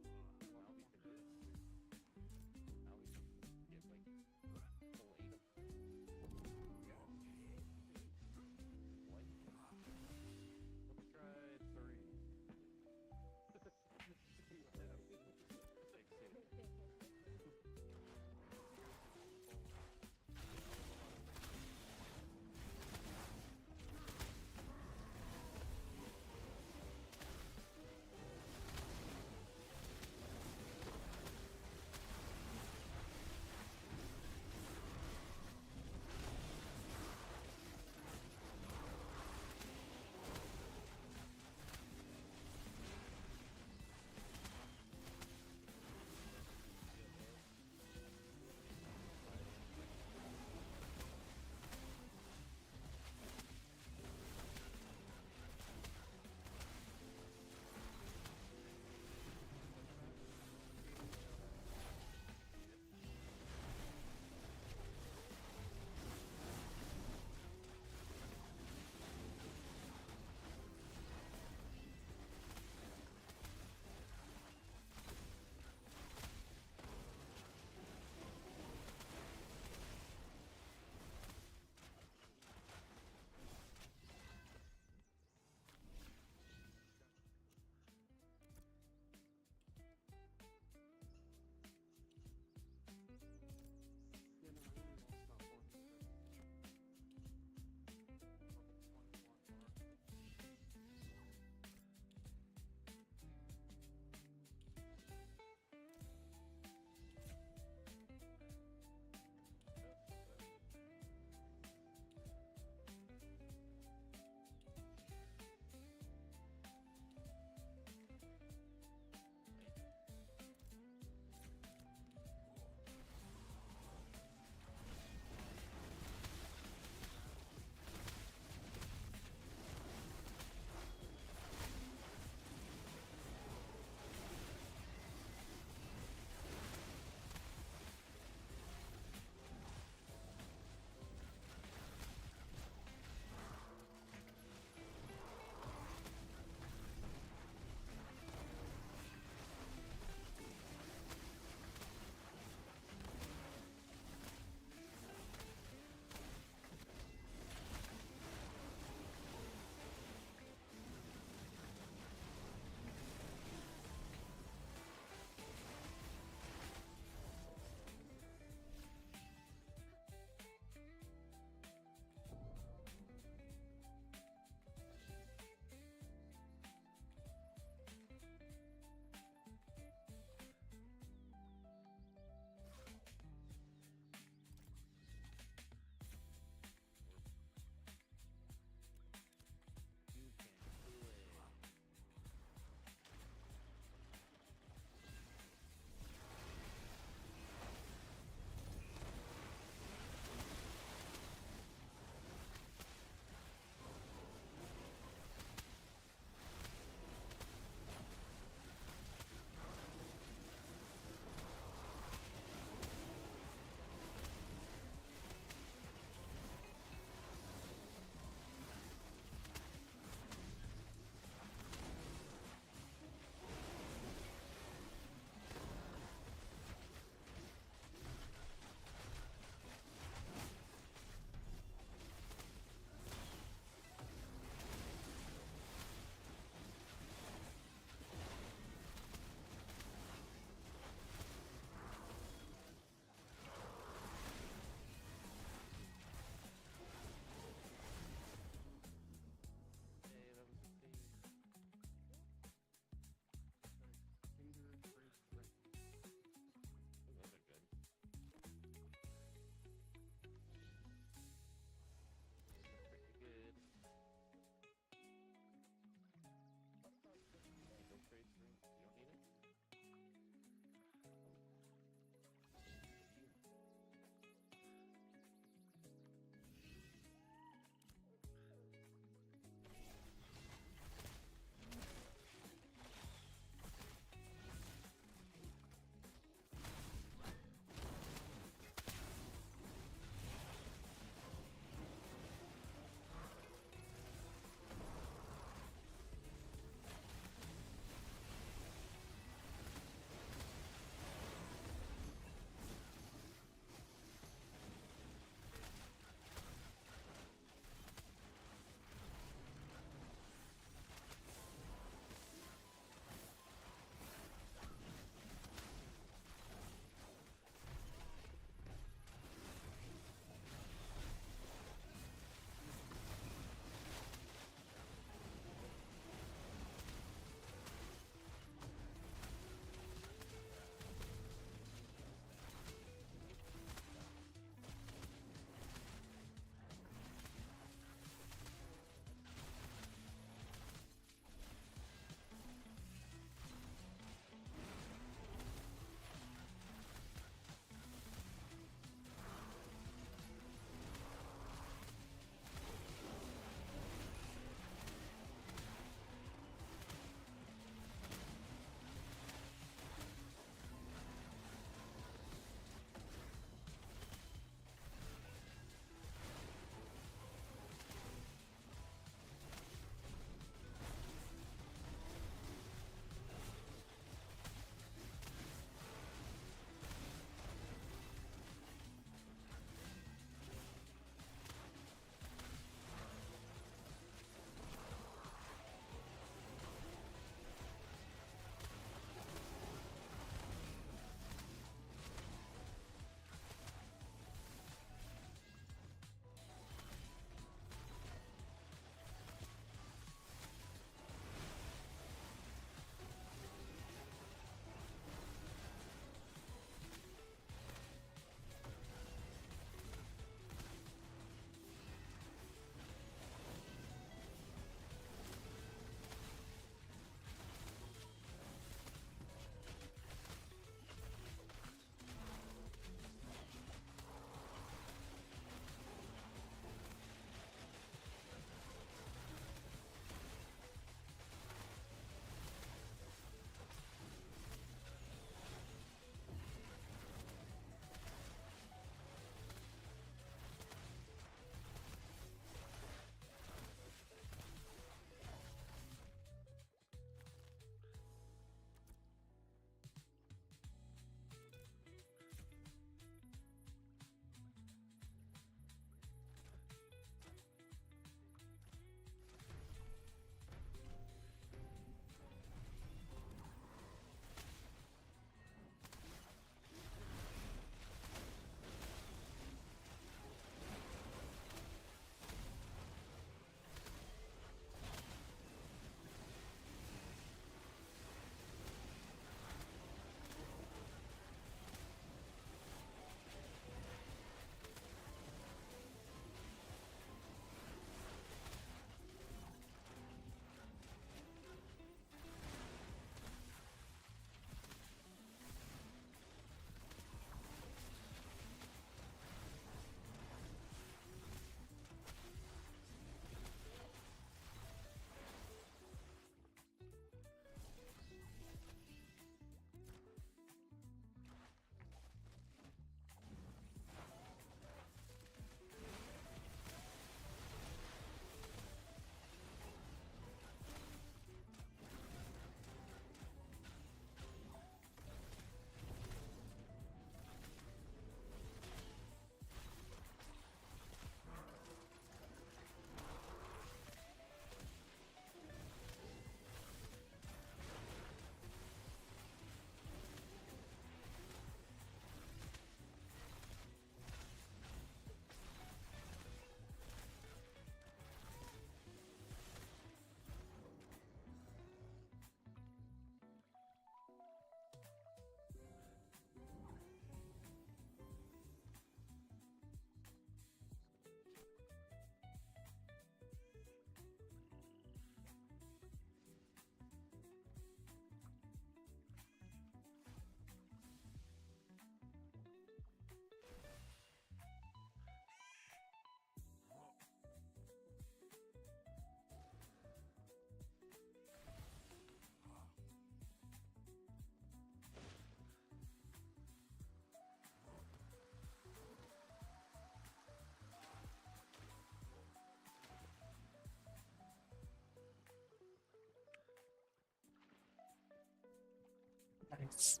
worries.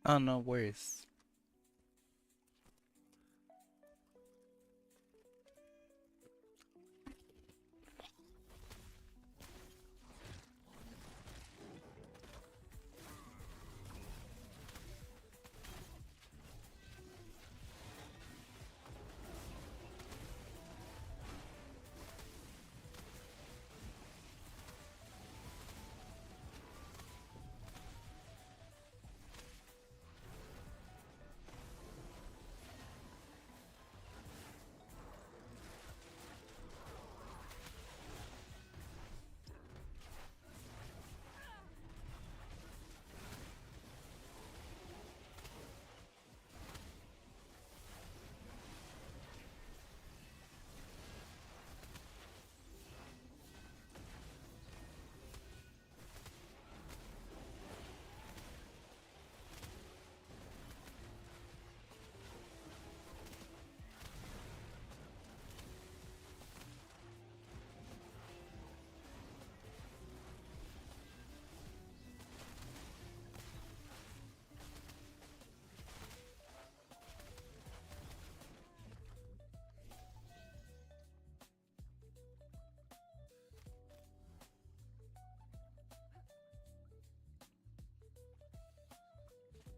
Oh, no worries.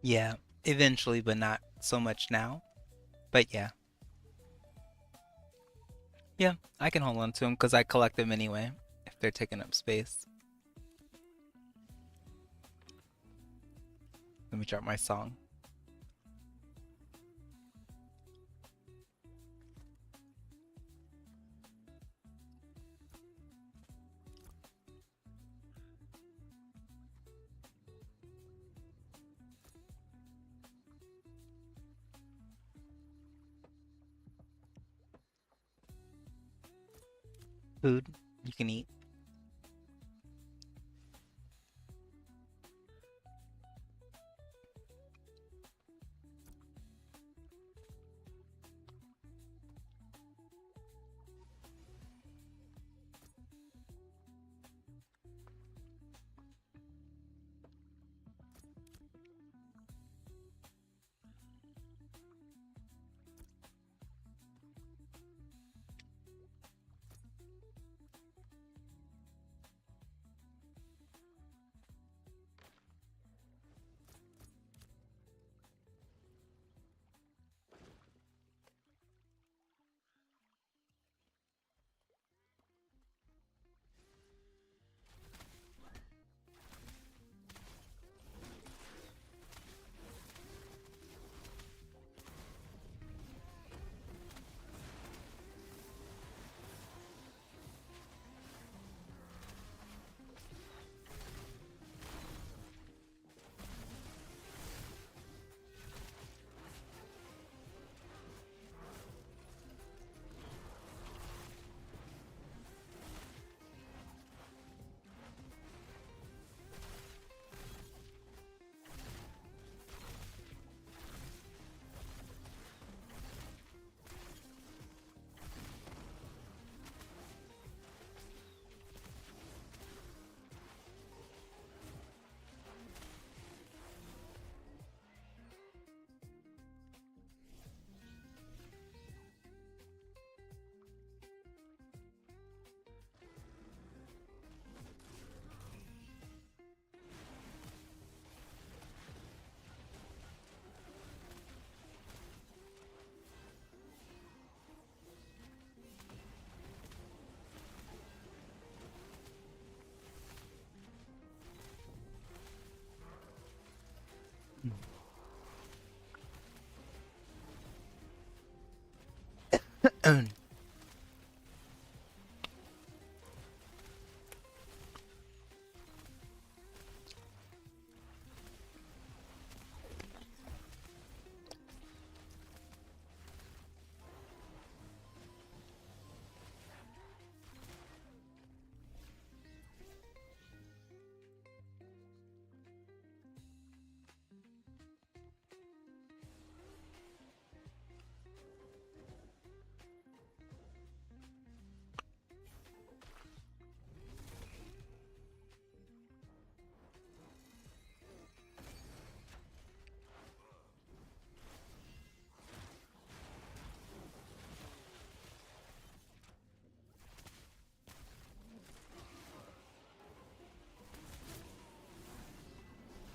Yeah, eventually, but not so much now. But yeah, yeah, I can hold on to them because I collect them anyway if they're taking up space. Let me drop my song. Food you can eat.